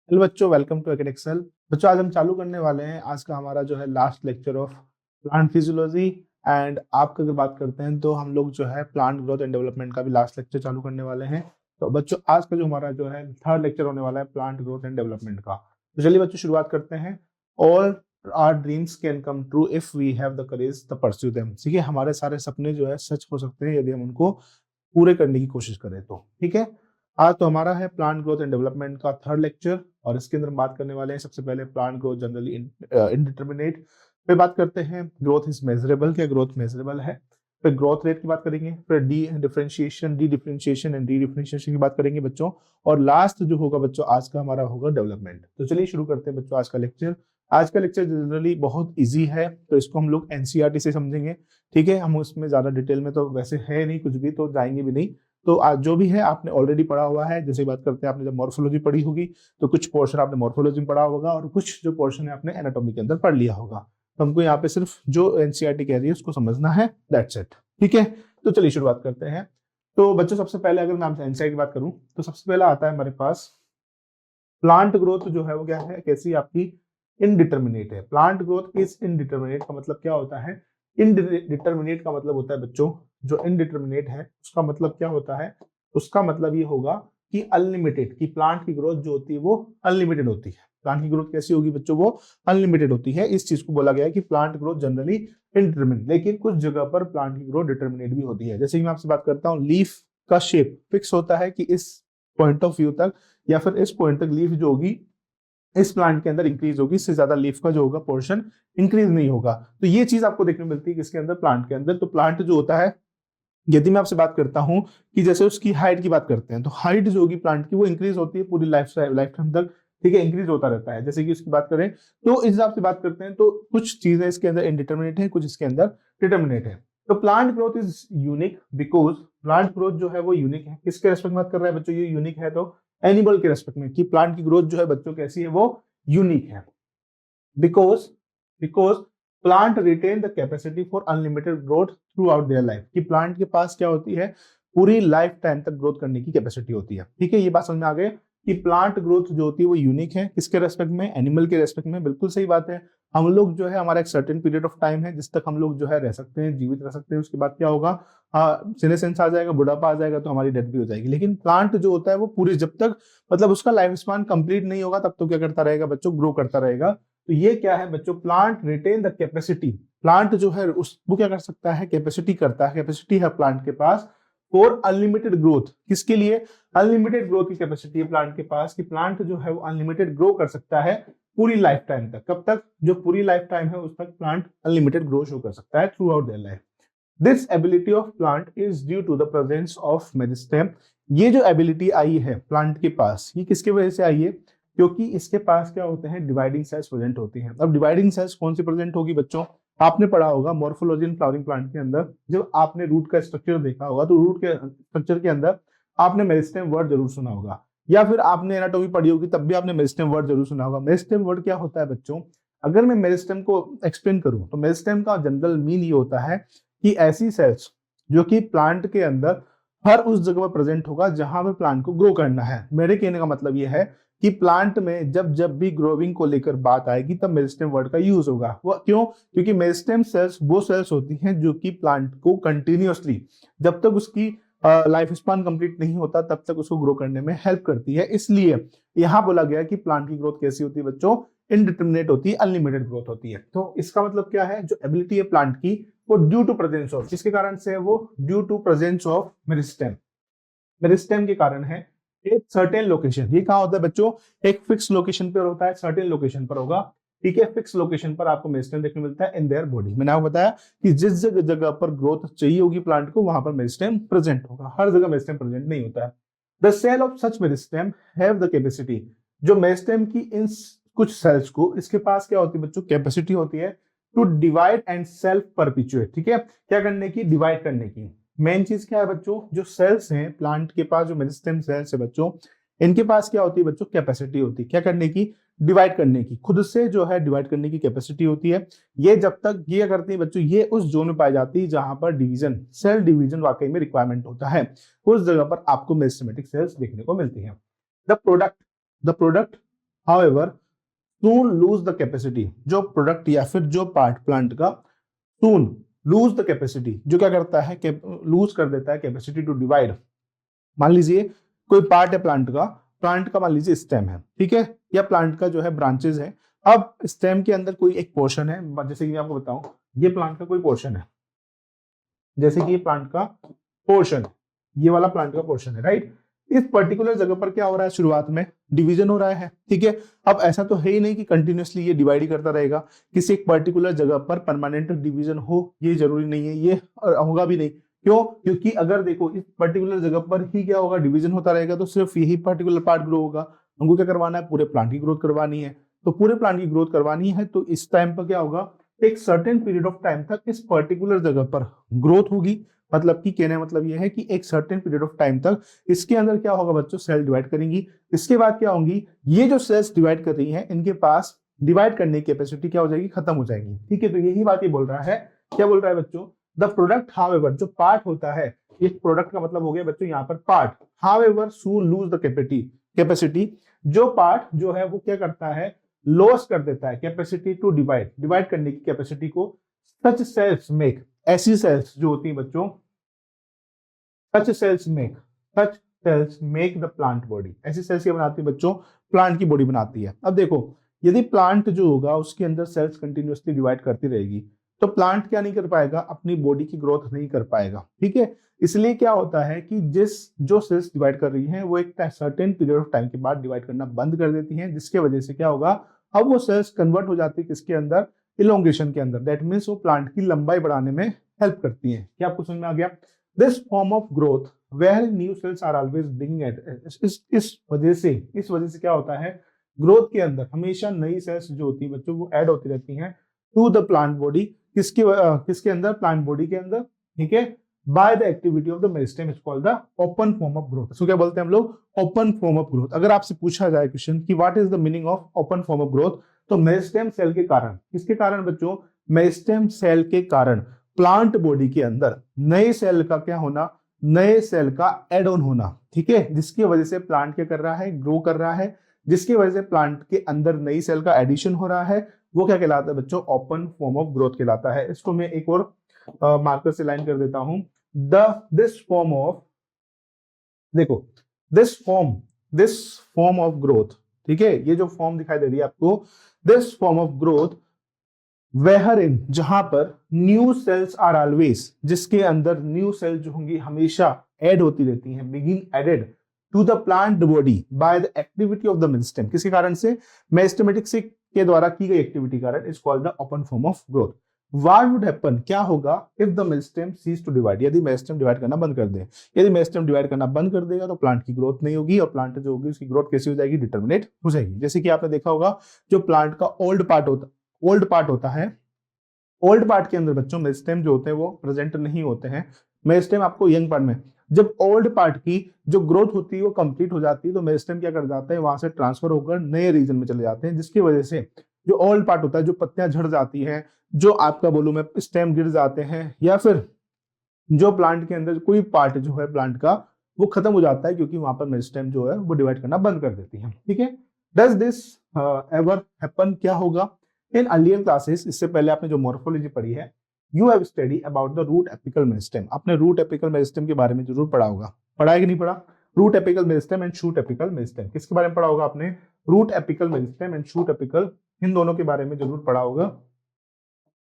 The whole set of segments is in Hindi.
हेलो बच्चों, वेलकम टू एकेड एक्सेल। बच्चों आज हम चालू करने वाले हैं आज का हमारा जो है last lecture of plant physiology. And आपका अगर बात करते हैं तो हम लोग जो है प्लांट ग्रोथ एंड डेवलपमेंट का भी लास्ट लेक्चर चालू करने वाले हैं। तो बच्चों आज का जो हमारा जो है थर्ड लेक्चर होने वाला है प्लांट ग्रोथ एंड डेवलपमेंट का। तो चलिए बच्चों शुरुआत करते हैं। All our dreams can come true if we have the courage to pursue them. ठीक है, हमारे सारे सपने जो है सच हो सकते हैं यदि हम उनको पूरे करने की कोशिश करें तो। ठीक है, आज तो हमारा है प्लांट ग्रोथ एंड डेवलपमेंट का थर्ड लेक्चर और इसके अंदर हम बात करने वाले हैं सबसे पहले प्लांट ग्रोथ जनरली इनडिटर्मिनेट। फिर बात करते हैं ग्रोथ इज मेजरेबल, क्या ग्रोथ मेजरेबल है। फिर ग्रोथ रेट की बात करेंगे, फिर D differentiation and D differentiation की बात करेंगे बच्चों। और लास्ट जो होगा बच्चों आज का हमारा होगा डेवलपमेंट। तो चलिए शुरू करते हैं बच्चों आज का लेक्चर। आज का लेक्चर जनरली बहुत इजी है तो इसको हम लोग एनसीईआरटी से समझेंगे। ठीक है, हम उसमें ज्यादा डिटेल में तो वैसे है नहीं, कुछ भी तो जाएंगे भी नहीं। तो आज जो भी है आपने ऑलरेडी पढ़ा हुआ है। जैसे बात करते हैं, आपने जब मॉर्फोलॉजी पढ़ी होगी तो कुछ पोर्शन आपने मॉर्फोलॉजी में पढ़ा होगा और कुछ जो पोर्शन है आपने एनाटॉमी के अंदर पढ़ लिया होगा। तो हमको यहाँ पे सिर्फ जो एनसीईआरटी कह रही है उसको समझना है, दैट्स इट। ठीक है, तो चलिए शुरुआत करते हैं। तो बच्चों सबसे पहले अगर मैं आपसे एनसीईआरटी की बात करूं तो सबसे पहला आता है हमारे पास प्लांट ग्रोथ जो है वो क्या है, कैसी आपकी इनडिटर्मिनेट है। प्लांट ग्रोथ इज इनडिटर्मिनेट का मतलब क्या होता है? इनडिटर्मिनेट का मतलब होता है बच्चों, जो इनडिटर्मिनेट है उसका मतलब क्या होता है? उसका मतलब ये होगा कि अनलिमिटेड, की प्लांट की ग्रोथ जो होती है वो अनलिमिटेड होती है। प्लांट की ग्रोथ कैसी होगी बच्चों? वो अनलिमिटेड होती है। इस चीज को बोला गया है कि प्लांट ग्रोथ जनरली इनडिटर्मिनेट, लेकिन कुछ जगह पर प्लांट की ग्रोथ डिटर्मिनेट भी होती है। जैसे कि मैं आपसे बात करता हूँ, लीफ का शेप फिक्स होता है कि इस पॉइंट ऑफ व्यू तक या फिर इस पॉइंट तक लीफ जो होगी इस प्लांट के अंदर इंक्रीज होगी, इससे ज्यादा लीफ का जो होगा पोर्शन इंक्रीज नहीं होगा। तो ये चीज आपको देखने मिलती है किसके अंदर? प्लांट के अंदर। तो प्लांट जो होता है, यदि मैं आपसे बात करता हूं कि जैसे उसकी हाइट की बात करते हैं तो हाइट जो होगी प्लांट की वो इंक्रीज होती है पूरी लाइफ टाइम तक। ठीक है, इंक्रीज होता रहता है। जैसे कि उसकी बात करें तो इस हिसाब से बात करते हैं तो कुछ चीजें इसके अंदर इनडिटर्मिनेट है, कुछ इसके अंदर डिटर्मिनेट है। तो plant growth is unique because plant growth जो है वो यूनिक है। किसके रेस्पेक्ट में बात कर रहा है बच्चों? ये यूनिक है तो एनिमल के रेस्पेक्ट में, कि प्लांट की ग्रोथ जो है बच्चों कैसी है? वो यूनिक है। Because because plant retain the capacity for unlimited growth through their life, कि प्लांट के पास क्या होती है? पूरी लाइफ टाइम तक ग्रोथ करने की कैपेसिटी होती है। ठीक है, ये बात समझ में आ गई कि प्लांट ग्रोथ जो होती है वो यूनिक है। किसके रेस्पेक्ट में? एनिमल के रेस्पेक्ट में। बिल्कुल सही बात है। हम लोग जो है, हमारा एक सर्टेन पीरियड ऑफ टाइम है जिस तक हम लोग जो है रह सकते हैं, जीवित रह सकते हैं। उसके बाद क्या होगा? सीनेसेंस आ जाएगा, बुढ़ापा आ जाएगा तो हमारी डेथ भी हो जाएगी। लेकिन प्लांट जो होता है वो पूरी, जब तक मतलब उसका लाइफ स्पान कंप्लीट नहीं होगा तब तो क्या करता रहेगा बच्चों? ग्रो करता रहेगा। तो ये क्या है बच्चों? Plant retain the capacity. Plant जो है उस वो क्या कर सकता है? कैपेसिटी करता है, कैपेसिटी है प्लांट के पास फॉर अनलिमिटेड ग्रोथ। किसके लिए? अनलिमिटेड ग्रोथ की कैपेसिटी है प्लांट के पास, कि प्लांट जो है वो अनलिमिटेड ग्रो कर सकता है पूरी लाइफ टाइम तक। कब तक? जो पूरी लाइफ टाइम है उस तक प्लांट अनलिमिटेड ग्रो शो कर सकता है through their life. This ability of plant is due to the presence of meristem. ये जो एबिलिटी आई है प्लांट के पास, ये किसके वजह से आई है? क्योंकि इसके पास क्या होते हैं? डिवाइडिंग सेल्स प्रेजेंट होती हैं। अब डिवाइडिंग सेल्स कौन सी प्रेजेंट होगी बच्चों? आपने पढ़ा होगा मॉर्फोलॉजी इन फ्लावरिंग प्लांट के अंदर, जब आपने रूट का स्ट्रक्चर देखा होगा तो रूट के स्ट्रक्चर के अंदर आपने मेरिस्टेम वर्ड जरूर सुना होगा, या फिर आपने एनाटॉमी पढ़ी होगी तब भी आपने मेरिस्टेम वर्ड जरूर सुना होगा। मेरिस्टेम वर्ड क्या होता है बच्चों? अगर मैं मेरिस्टेम को एक्सप्लेन करूं तो मेरिस्टेम का जनरल मीन ये होता है कि ऐसी सेल्स जो कि प्लांट के अंदर हर उस जगह पर प्रेजेंट होगा जहां पर प्लांट को ग्रो करना है। मेरे कहने का मतलब यह है कि प्लांट में जब जब भी ग्रोविंग को लेकर बात आएगी तब मेरिस्टेम वर्ड का यूज होगा। वो क्यों? क्योंकि मेरिस्टेम सेल्स वो सेल्स होती हैं जो कि प्लांट को कंटिन्यूअसली, जब तक उसकी लाइफ स्पान कंप्लीट नहीं होता तब तक उसको ग्रो करने में हेल्प करती है। इसलिए यहां बोला गया कि प्लांट की ग्रोथ कैसी होती है बच्चों? इनडिटर्मिनेट होती है, अनलिमिटेड ग्रोथ होती है। तो इसका मतलब क्या है? जो एबिलिटी है प्लांट की वो ड्यू टू प्रेजेंस ऑफ, किसके कारण से है? वो due to presence of meristem. Meristem के कारण है। एक सर्टेन लोकेशन, ये कहाँ होता है बच्चों? एक फिक्स लोकेशन पर होता है, सर्टेन लोकेशन पर होगा। ठीक है, फिक्स लोकेशन पर आपको मेरिस्टेम देखने मिलता है इन देयर बॉडी। मैंने आपको बताया कि जिस जगह जगह पर ग्रोथ चाहिए होगी प्लांट को वहां पर मेरिस्टेम प्रेजेंट होगा, हर जगह मेरिस्टेम प्रेजेंट नहीं होता है। The cell of such meristem have the capacity, जो मेरिस्टेम की इन कुछ सेल्स को, इसके पास क्या होती है बच्चों? कैपेसिटी होती है टू डिवाइड एंड सेल्फ परपिचुएट। ठीक है, क्या करने की? डिवाइड करने की। मेन चीज क्या है बच्चों? जो सेल्स हैं प्लांट के पास, जो मेरिस्टेम सेल्स है बच्चों, इनके पास क्या होती है बच्चों? कैपेसिटी होती है क्या करने की? डिवाइड करने की। खुद से जो है डिवाइड करने की कैपेसिटी होती है। ये जब तक ये करती है बच्चों, ये उस जोन में पाई जाती है जहां पर डिवीजन, सेल डिवीजन वाकई में रिक्वायरमेंट होता है, उस जगह पर आपको मेरिस्टेमेटिक सेल्स देखने को मिलती है। The product however soon lose the capacity, जो प्रोडक्ट या फिर जो पार्ट प्लांट का soon lose the capacity, जो क्या करता है लूज कर देता है कैपेसिटी टू डिवाइड। मान लीजिए कोई पार्ट है प्लांट का मान लीजिए स्टेम है, ठीक है, या प्लांट का जो है ब्रांचेस है। अब स्टेम के अंदर कोई एक पोर्शन है, जैसे कि मैं आपको बताऊं, ये प्लांट का कोई पोर्शन है, जैसे कि ये प्लांट का पोर्शन है, ये वाला प्लांट का पोर्शन है, राइट। इस पर्टिकुलर जगह पर क्या हो रहा है, शुरुआत में डिवीजन हो रहा है, ठीक है। अब ऐसा तो है ही नहीं कि कंटिन्यूअसली ये डिवाइड ही करता रहेगा, किसी एक पर्टिकुलर जगह पर परमानेंट डिवीजन हो, ये जरूरी नहीं है, ये होगा भी नहीं। क्यों? क्योंकि अगर देखो इस पर्टिकुलर जगह पर ही क्या होगा, डिवीजन होता रहेगा, तो सिर्फ यही पर्टिकुलर पार्ट ग्रो होगा। हमको क्या करवाना है, पूरे प्लांट की ग्रोथ करवानी है। तो पूरे प्लांट की ग्रोथ करवानी है, तो इस टाइम पर क्या होगा, एक सर्टेन पीरियड ऑफ टाइम तक इस पर्टिकुलर जगह पर ग्रोथ होगी। मतलब कि कहने मतलब यह है कि एक सर्टेन पीरियड ऑफ टाइम तक इसके अंदर क्या होगा बच्चों, सेल डिवाइड करेंगी। इसके बाद क्या होंगी, ये जो सेल्स डिवाइड कर रही हैं, इनके पास डिवाइड करने की कैपेसिटी क्या हो जाएगी, खत्म हो जाएगी, ठीक है। तो यही बात ये बोल रहा है, क्या बोल रहा है बच्चों, द प्रोडक्ट हाउएवर, जो पार्ट होता है, इस प्रोडक्ट का मतलब हो गया बच्चों यहाँ पर part, however soon loose the capacity, जो पार्ट जो है वो क्या करता है, लॉस कर देता है कैपेसिटी टू डिवाइड करने की कैपेसिटी को। सच सेल्स मेक, ऐसी सेल्स जो होती हैं बच्चों, such cells make the plant body, ऐसी सेल्स क्या बनाती है बच्चों, प्लांट की बॉडी बनाती है। अब देखो यदि प्लांट जो होगा उसके अंदर सेल्स कंटिन्यूअसली डिवाइड करती रहेगी, तो प्लांट क्या नहीं कर पाएगा, अपनी बॉडी की ग्रोथ नहीं कर पाएगा, ठीक है। इसलिए क्या होता है कि जो सेल्स डिवाइड कर रही हैं वो एक सर्टेन पीरियड ऑफ टाइम के बाद डिवाइड करना बंद कर देती हैं, जिसके वजह से क्या होगा, अब वो सेल्स कन्वर्ट हो जाती है किसके अंदर, इलोंगेशन के अंदर। दैट मीन्स वो प्लांट की लंबाई बढ़ाने में हेल्प करती हैं। क्या आपको समझ में आ गया? This form of growth where new cells are always beginning at, इस वजह से क्या होता है, ग्रोथ के अंदर हमेशा नई सेल्स जो होती है बच्चों वो ऐड होती रहती हैं टू द प्लांट बॉडी, किसके अंदर, प्लांट बॉडी के अंदर, ठीक है। By the activity of the meristem is called the open form of growth. इसको क्या बोलते हैं हम लोग, ओपन फॉर्म ऑफ ग्रोथ। अगर आपसे पूछा जाए क्वेश्चन कि what is the meaning of open form of growth, तो मेरिस्टेम सेल के कारण, किसके कारण बच्चों, मेरिस्टेम सेल के कारण प्लांट बॉडी के अंदर नए सेल का क्या होना, नए सेल का एड ऑन होना, ठीक है, जिसकी वजह से प्लांट क्या कर रहा है, ग्रो कर रहा है, जिसकी वजह से प्लांट के अंदर नई सेल का एडिशन हो रहा है, वो क्या कहलाता है बच्चों, ओपन फॉर्म ऑफ ग्रोथ कहलाता है। इसको मैं एक और मार्कर से लाइन कर देता हूं, दिस फॉर्म ऑफ, देखो दिस फॉर्म ऑफ ग्रोथ, ठीक है, ये जो फॉर्म दिखाई दे रही है आपको, दिस फॉर्म ऑफ ग्रोथ वेहरिन, जहां पर न्यू सेल्स आर ऑलवेज, जिसके अंदर न्यू सेल जो होंगी हमेशा ऐड होती रहती हैं, बिगिन added to the plant body by the activity of the meristem, किसके कारण से, मेरिस्टेमेटिक्स के द्वारा की गई एक्टिविटी कारण, is called the open form of growth. What would happen, क्या होगा, if the meristem cease to divide, यदि मेरिस्टेम डिवाइड करना बंद कर दे, यदि मेरिस्टेम डिवाइड करना बंद कर देगा तो प्लांट की ग्रोथ नहीं होगी, और प्लांट जो होगी उसकी ग्रोथ कैसी हो जाएगी, डिटर्मिनेट हो जाएगी। जैसे कि आपने देखा होगा, जो प्लांट का ओल्ड पार्ट होता है, ओल्ड पार्ट के अंदर बच्चों मेरिस्टेम जो होते हैं वो प्रेजेंट नहीं होते हैं। मेरिस्टेम आपको यंग पार्ट में, जब ओल्ड पार्ट की जो ग्रोथ होती है वो कंप्लीट हो जाती है, तो मेरिस्टेम क्या कर जाता है, वहां से ट्रांसफर होकर नए रीजन में चले जाते हैं, जिसकी वजह से जो ओल्ड पार्ट होता है, जो पत्तियां झड़ जाती हैं, जो आपका बोलूं मैं स्टेम गिर जाते हैं, या फिर जो प्लांट के अंदर कोई पार्ट जो है प्लांट का वो खत्म हो जाता है, क्योंकि वहां पर मेरिस्टेम जो है वो डिवाइड करना बंद कर देती है, ठीक है। डज दिस एवर हैपन, क्या होगा, इन अर्लियर क्लासेस, इससे पहले आपने जो मॉर्फोलॉजी पढ़ी है, you have study about the root apical meristem, आपने रूट एपिकल मेरिस्टेम के बारे में जरूर पढ़ा होगा, पढ़ा है कि नहीं पढ़ा, root apical meristem and shoot apical meristem, किसके बारे में पढ़ा होगा आपने, root apical meristem and shoot apical, इन दोनों के बारे में जरूर पढ़ा होगा,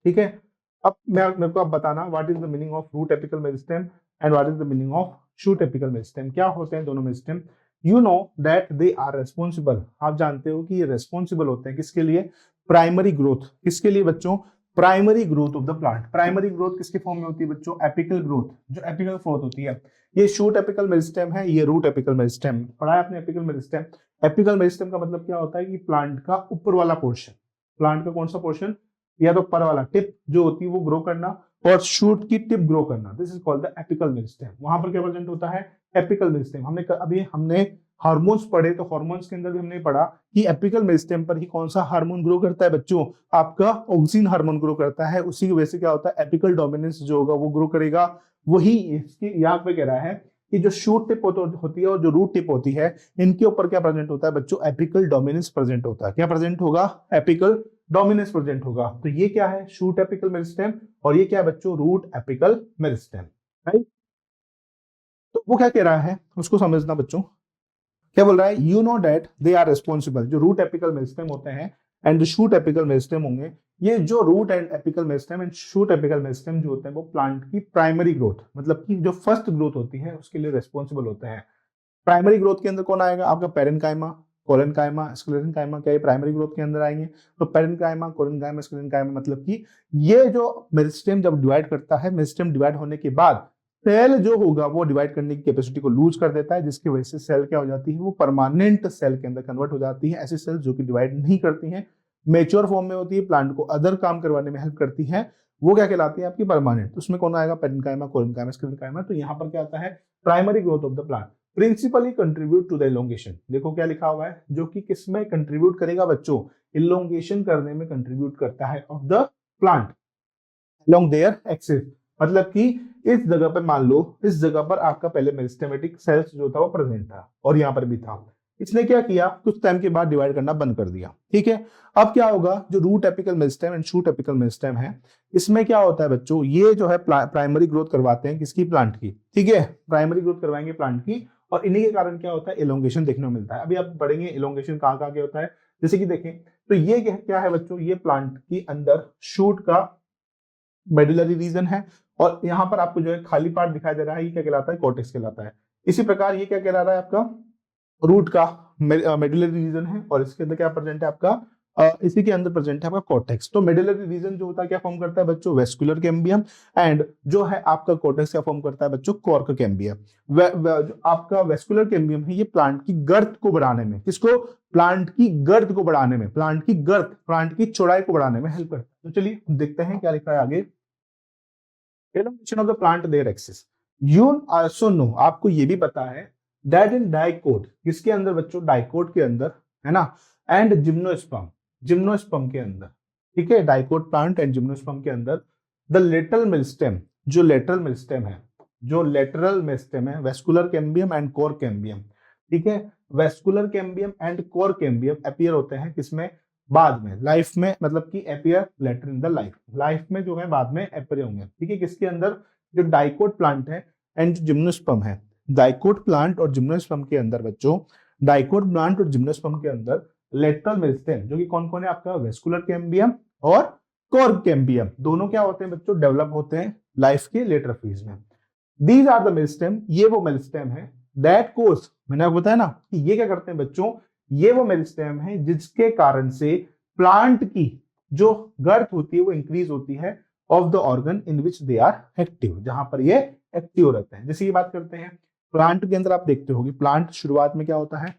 ठीक है। अब मेरे को आप बताना, what is the meaning of root apical meristem and what is the meaning of shoot apical meristem, क्या होते हैं दोनों meristem. You know that they are responsible, आप जानते हो कि ये रेस्पॉन्सिबल होते हैं किसके लिए, प्राइमरी ग्रोथ, किसके लिए बच्चों, primary growth of the plant. Primary growth किसके फॉर्म में होती है बच्चों, एपिकल ग्रोथ, जो एपिकल ग्रोथ होती है, ये शूट एपिकल मेरिस्टेम है, ये रूट एपिकल मेरिस्टेम। पढ़ा है आपने एपिकल मेरिस्टेम, एपिकल मेरिस्टेम का मतलब क्या होता है कि प्लांट का ऊपर वाला पोर्शन, प्लांट का कौन सा पोर्शन, या तो पर वाला टिप जो होती है वो ग्रो करना, और शूट की टिप ग्रो करना, this is called the apical meristem. वहां पर क्या प्रेजेंट होता है, एपिकल मेरिस्टेम। हमने हार्मोन्स पढ़े, तो हार्मोन्स के अंदर भी हमने पढ़ा कि एपिकल मेरिस्टेम पर ही कौन सा हार्मोन ग्रो करता है बच्चों, आपका ऑक्सिन हार्मोन ग्रो करता है, उसी की वजह से क्या होता है, एपिकल डोमिनेंस जो होगा वो ग्रो करेगा। वही इसके यहाँ पे कह रहा है कि जो शूट टिप होती है और जो रूट टिप होती है, इनके ऊपर क्या प्रेजेंट होता है बच्चों, एपिकल डोमिनेंस प्रेजेंट होता है। क्या प्रेजेंट होगा, एपिकल डोमिनेंस प्रेजेंट होगा। तो ये क्या है, शूट एपिकल मेरिस्टेम, और ये क्या है बच्चों, रूट एपिकल मेरिस्टेम, राइट। तो वो क्या कह रहा है उसको समझना बच्चों, क्या बोल रहा है, you know that they are responsible, जो रूट एपिकल मेरिस्टेम होते हैं एंड जो शूट एपिकल मेरिस्टेम होंगे, ये जो root and apical meristem and shoot apical meristem जो होते हैं वो प्लांट की प्राइमरी ग्रोथ, मतलब कि जो फर्स्ट ग्रोथ होती है उसके लिए रिस्पॉन्सिबल होते हैं। प्राइमरी ग्रोथ के अंदर कौन आएगा, आपका पेरेन्काइमा, कोलेनकाइमा, स्क्लेरेनकाइमा, क्या ये प्राइमरी ग्रोथ के अंदर आएंगे। तो पेरेन्काइमा, कोलेनकाइमा, स्क्लेरेनकाइमा, मतलब कि ये जो मेरिस्टेम जब डिवाइड करता है, मेरिस्टेम डिवाइड होने के बाद सेल जो होगा वो डिवाइड करने की कैपेसिटी को लूज कर देता है, जिसकी वजह से सेल क्या हो जाती है, वो परमानेंट सेल के अंदर कन्वर्ट हो जाती है। ऐसी सेल जो कि डिवाइड नहीं करती हैं, मेच्योर फॉर्म में होती है, प्लांट को अदर काम करवाने में हेल्प करती है, वो क्या कहलाती है आपकी परमानेंट। उसमें कौन आएगा, पेरेन्काइमा, कोलेनकाइमा, स्क्लेरेनकाइमा। तो यहाँ पर क्या आता है, primary growth of the plant principally contribute to the elongation. देखो क्या लिखा हुआ है, जो कि किसमें कंट्रीब्यूट करेगा बच्चों, इलोंगेशन करने में कंट्रीब्यूट करता है of the plant along their axis। मतलब कि इस जगह पे मान लो, इस जगह पर आपका पहले मेरिस्टेमेटिक सेल्स जो था वो प्रेजेंट था और यहाँ पर भी था। इसने क्या किया, कुछ टाइम के बाद डिवाइड करना बंद कर दिया, ठीक है। अब क्या होगा, जो root apical meristem and shoot apical meristem है, इसमें क्या होता है बच्चों, ये जो है प्राइमरी ग्रोथ करवाते हैं किसकी, प्लांट की, ठीक है। प्राइमरी ग्रोथ करवाएंगे प्लांट की, और इन्हीं के कारण क्या होता है, इलोंगेशन देखने को मिलता है। अभी आप पढ़ेंगे इलोंगेशन कहाँ कहाँ होता है, जैसे कि देखें तो ये क्या है बच्चों, ये प्लांट की अंदर शूट का मेडुलरी रीजन है, और यहाँ पर आपको जो है खाली पार्ट दिखाई दे रहा है, ये क्या कहलाता है, कॉर्टेक्स कहलाता है। इसी प्रकार ये क्या कहला रहा है, आपका रूट का मेडुलरी रीजन है, और इसके अंदर क्या प्रेजेंट है आपका, इसी के अंदर प्रेजेंट है आपका कॉर्टेक्स। तो मेडुलरी रीजन जो होता है क्या फॉर्म करता है बच्चों, वेस्कुलर कैम्बियम, एंड जो है आपका कॉर्टेक्स क्या फॉर्म करता है बच्चों, कॉर्क कैम्बियम। जो आपका वेस्कुलर कैम्बियम है, ये प्लांट की गर्थ को बढ़ाने में, किसको, प्लांट की गर्थ को बढ़ाने में, प्लांट की गर्थ, प्लांट की चौड़ाई को बढ़ाने में हेल्प करता है। तो चलिए देखते हैं क्या लिखा है आगे, elongation of the plant their axis। You also know, आपको ये भी पता है that in dicot, किसके अंदर बच्चों, डाइकोट के अंदर, है ना, एंड जिम्नोस्पर्म, जिम्नोस्पर्म के अंदर, ठीक है, डाइकोट प्लांट एंड जिम्नोस्पर्म के अंदर द लेटरल मेरिस्टेम, जो लेटरल मेरिस्टेम है, जो लेटरल मेरिस्टेम है, vascular cambium and cork cambium, ठीक है। Vascular cambium and cork cambium appear होते हैं किसमें, बाद में, लाइफ में, मतलब कि appear later in the life, life में जो है बाद में अपीयर होंगे, ठीक है। किसके अंदर, जो डाइकोट प्लांट है एंड जिम्नोस्पर्म है, डाइकोट प्लांट और जिम्नोस्पर्म के अंदर बच्चों, डाइकोट प्लांट और जिम्नोस्पर्म के अंदर लेटरल मेरिस्टेम, जो कि कौन कौन है आपका, वेस्कुलर कैम्बियम और कोर कैम्बियम, दोनों क्या होते हैं बच्चों, डेवलप होते हैं लाइफ के लेटर फेज में। दीज आर द मेरिस्टेम, ये वो मेरिस्टेम है दैट कोर्स, मैंने आपको बताया ना कि ये क्या करते हैं बच्चों, ये वो मेरिस्टेम है जिसके कारण से प्लांट की जो गर्थ होती है वो इंक्रीज होती है of the organ in which they are active, जहां पर ये एक्टिव रहते हैं। जैसे ये बात करते हैं प्लांट के अंदर, आप देखते होगी प्लांट शुरुआत में क्या होता है,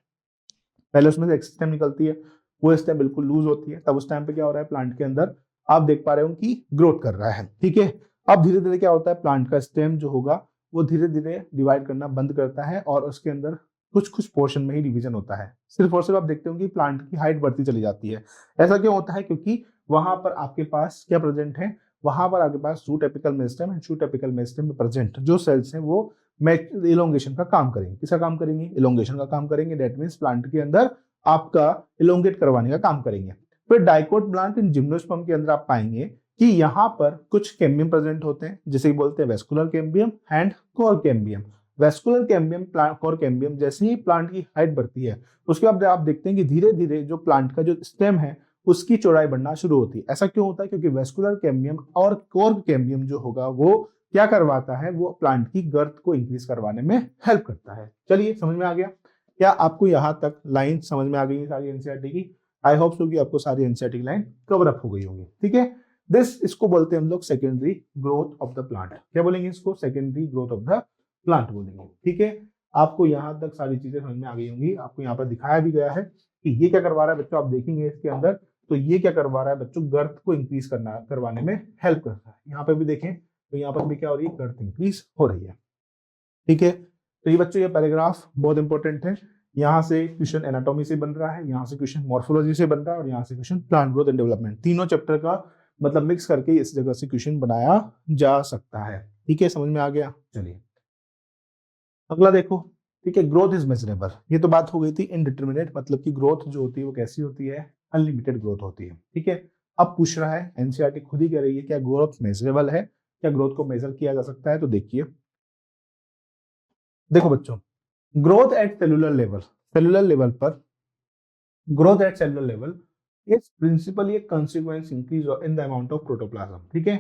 पहले उसमें से एक स्टेम निकलती है, वो स्टेम बिल्कुल लूज होती है, तब उस टाइम पे क्या हो रहा है, प्लांट के अंदर आप देख पा रहे हो कि ग्रोथ कर रहा है, ठीक है। अब धीरे धीरे क्या होता है, प्लांट का स्टेम जो होगा वो धीरे धीरे डिवाइड करना बंद करता है, और उसके अंदर कुछ कुछ पोर्शन में ही डिवीजन होता है। सिर्फ और सिर्फ आप देखते हो कि प्लांट की हाइट बढ़ती चली जाती है। ऐसा क्यों होता है, क्योंकि वहां पर आपके पास क्या प्रेजेंट है, वहां पर आपके पास root apical meristem and shoot apical meristem में प्रेजेंट जो सेल्स हैं वो इलोंगेशन का काम करेंगे। किसका काम करेंगे, इलोंगेशन का काम करेंगे। दैट मींस प्लांट के अंदर आपका इलोंगेट करवाने का काम करेंगे। फिर डाइकोट प्लांट इन जिम्नोस्पर्म के अंदर आप पाएंगे कि यहाँ पर कुछ कैम्बियम प्रेजेंट होते हैं, जिसे बोलते हैं vascular cambium and cork cambium. Vascular cambium, cork cambium, जैसे ही प्लांट की हाइट बढ़ती है उसके बाद आप देखते हैं कि धीरे धीरे जो प्लांट का जो स्टेम है उसकी चौड़ाई बढ़ना शुरू होती है। ऐसा क्यों होता है, क्योंकि वेस्कुलर कैम्बियम और कोर कैम्बियम जो होगा वो क्या करवाता है, वो प्लांट की गर्थ को इंक्रीज करवाने में हेल्प करता है। चलिए समझ में आ गया, क्या आपको यहाँ तक लाइन समझ में आ गई है सारी एनसीईआरटी की? आई होप सो कि आपको सारी एनसीईआरटी की लाइन कवर अप हो गई होंगी, ठीक है। इसको बोलते हैं हम लोग secondary growth of the plant. क्या बोलेंगे इसको, secondary growth of the plant बोलेंगे, ठीक है। आपको यहाँ तक सारी चीजें समझ में आ गई होंगी। आपको यहाँ पर दिखाया भी गया है कि ये क्या करवा रहा है बच्चों, आप देखेंगे इसके अंदर, तो ये क्या करवा रहा है बच्चों, गर्थ को इंक्रीज करवाने में हेल्प करता है। यहाँ पे भी देखें तो यहाँ पर भी क्या हो रही है, गर्थ इंक्रीज हो रही है, ठीक है। तो ये बच्चों, ये पैराग्राफ बहुत इंपॉर्टेंट है। यहाँ से क्वेश्चन एनाटॉमी से बन रहा है, यहाँ से क्वेश्चन मॉर्फोलॉजी से बन रहा है, और यहाँ से question plant growth and development, तीनों चैप्टर का मतलब मिक्स करके इस जगह से क्वेश्चन बनाया जा सकता है, ठीक है। समझ में आ गया? चलिए अगला देखो, ठीक है, ग्रोथ इज मेजरेबल। ये तो बात हो गई थी इनडिटर्मिनेट, मतलब कि ग्रोथ जो होती है वो कैसी होती है, अनलिमिटेड ग्रोथ होती है, ठीक है। अब पूछ रहा है, एनसीईआरटी खुद ही कह रही है क्या ग्रोथ मेजरेबल है, क्या ग्रोथ को मेजर किया जा सकता है। तो देखिए, देखो बच्चों, growth at cellular level, cellular level पर growth at cellular level is principally a consequence increase in the amount of protoplasm, ठीक है।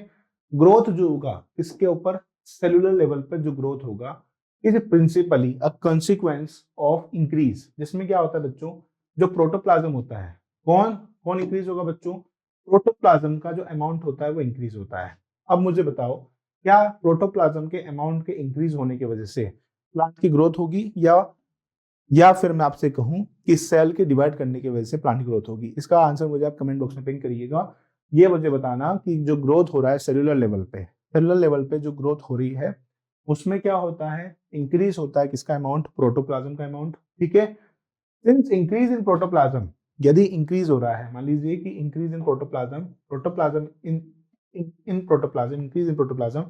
ग्रोथ जो होगा इसके ऊपर सेलुलर लेवल पर जो ग्रोथ होगा is principally a consequence of increase, जिसमें क्या होता है बच्चों, जो प्रोटोप्लाज्म होता है, कौन कौन इंक्रीज होगा बच्चों, प्रोटोप्लाज्म का जो अमाउंट होता है वो इंक्रीज होता है। अब मुझे बताओ, क्या प्रोटोप्लाज्म के अमाउंट के इंक्रीज होने की वजह से प्लांट की ग्रोथ होगी, या फिर मैं आपसे कहूं कि सेल के डिवाइड करने की वजह से प्लांट की ग्रोथ होगी। इसका आंसर मुझे आप कमेंट बॉक्स में पिन करिएगा। ये मुझे बताना कि जो ग्रोथ हो रहा है सेलुलर लेवल पे, सेलुलर लेवल पे जो ग्रोथ हो रही है उसमें क्या होता है, इंक्रीज होता है किसका अमाउंट, प्रोटोप्लाज्म का अमाउंट, ठीक है। सिंस इंक्रीज इन प्रोटोप्लाज्म, यदि इंक्रीज हो रहा है, मान लीजिए कि increase in protoplasm, protoplasm in protoplasm, increase in protoplasm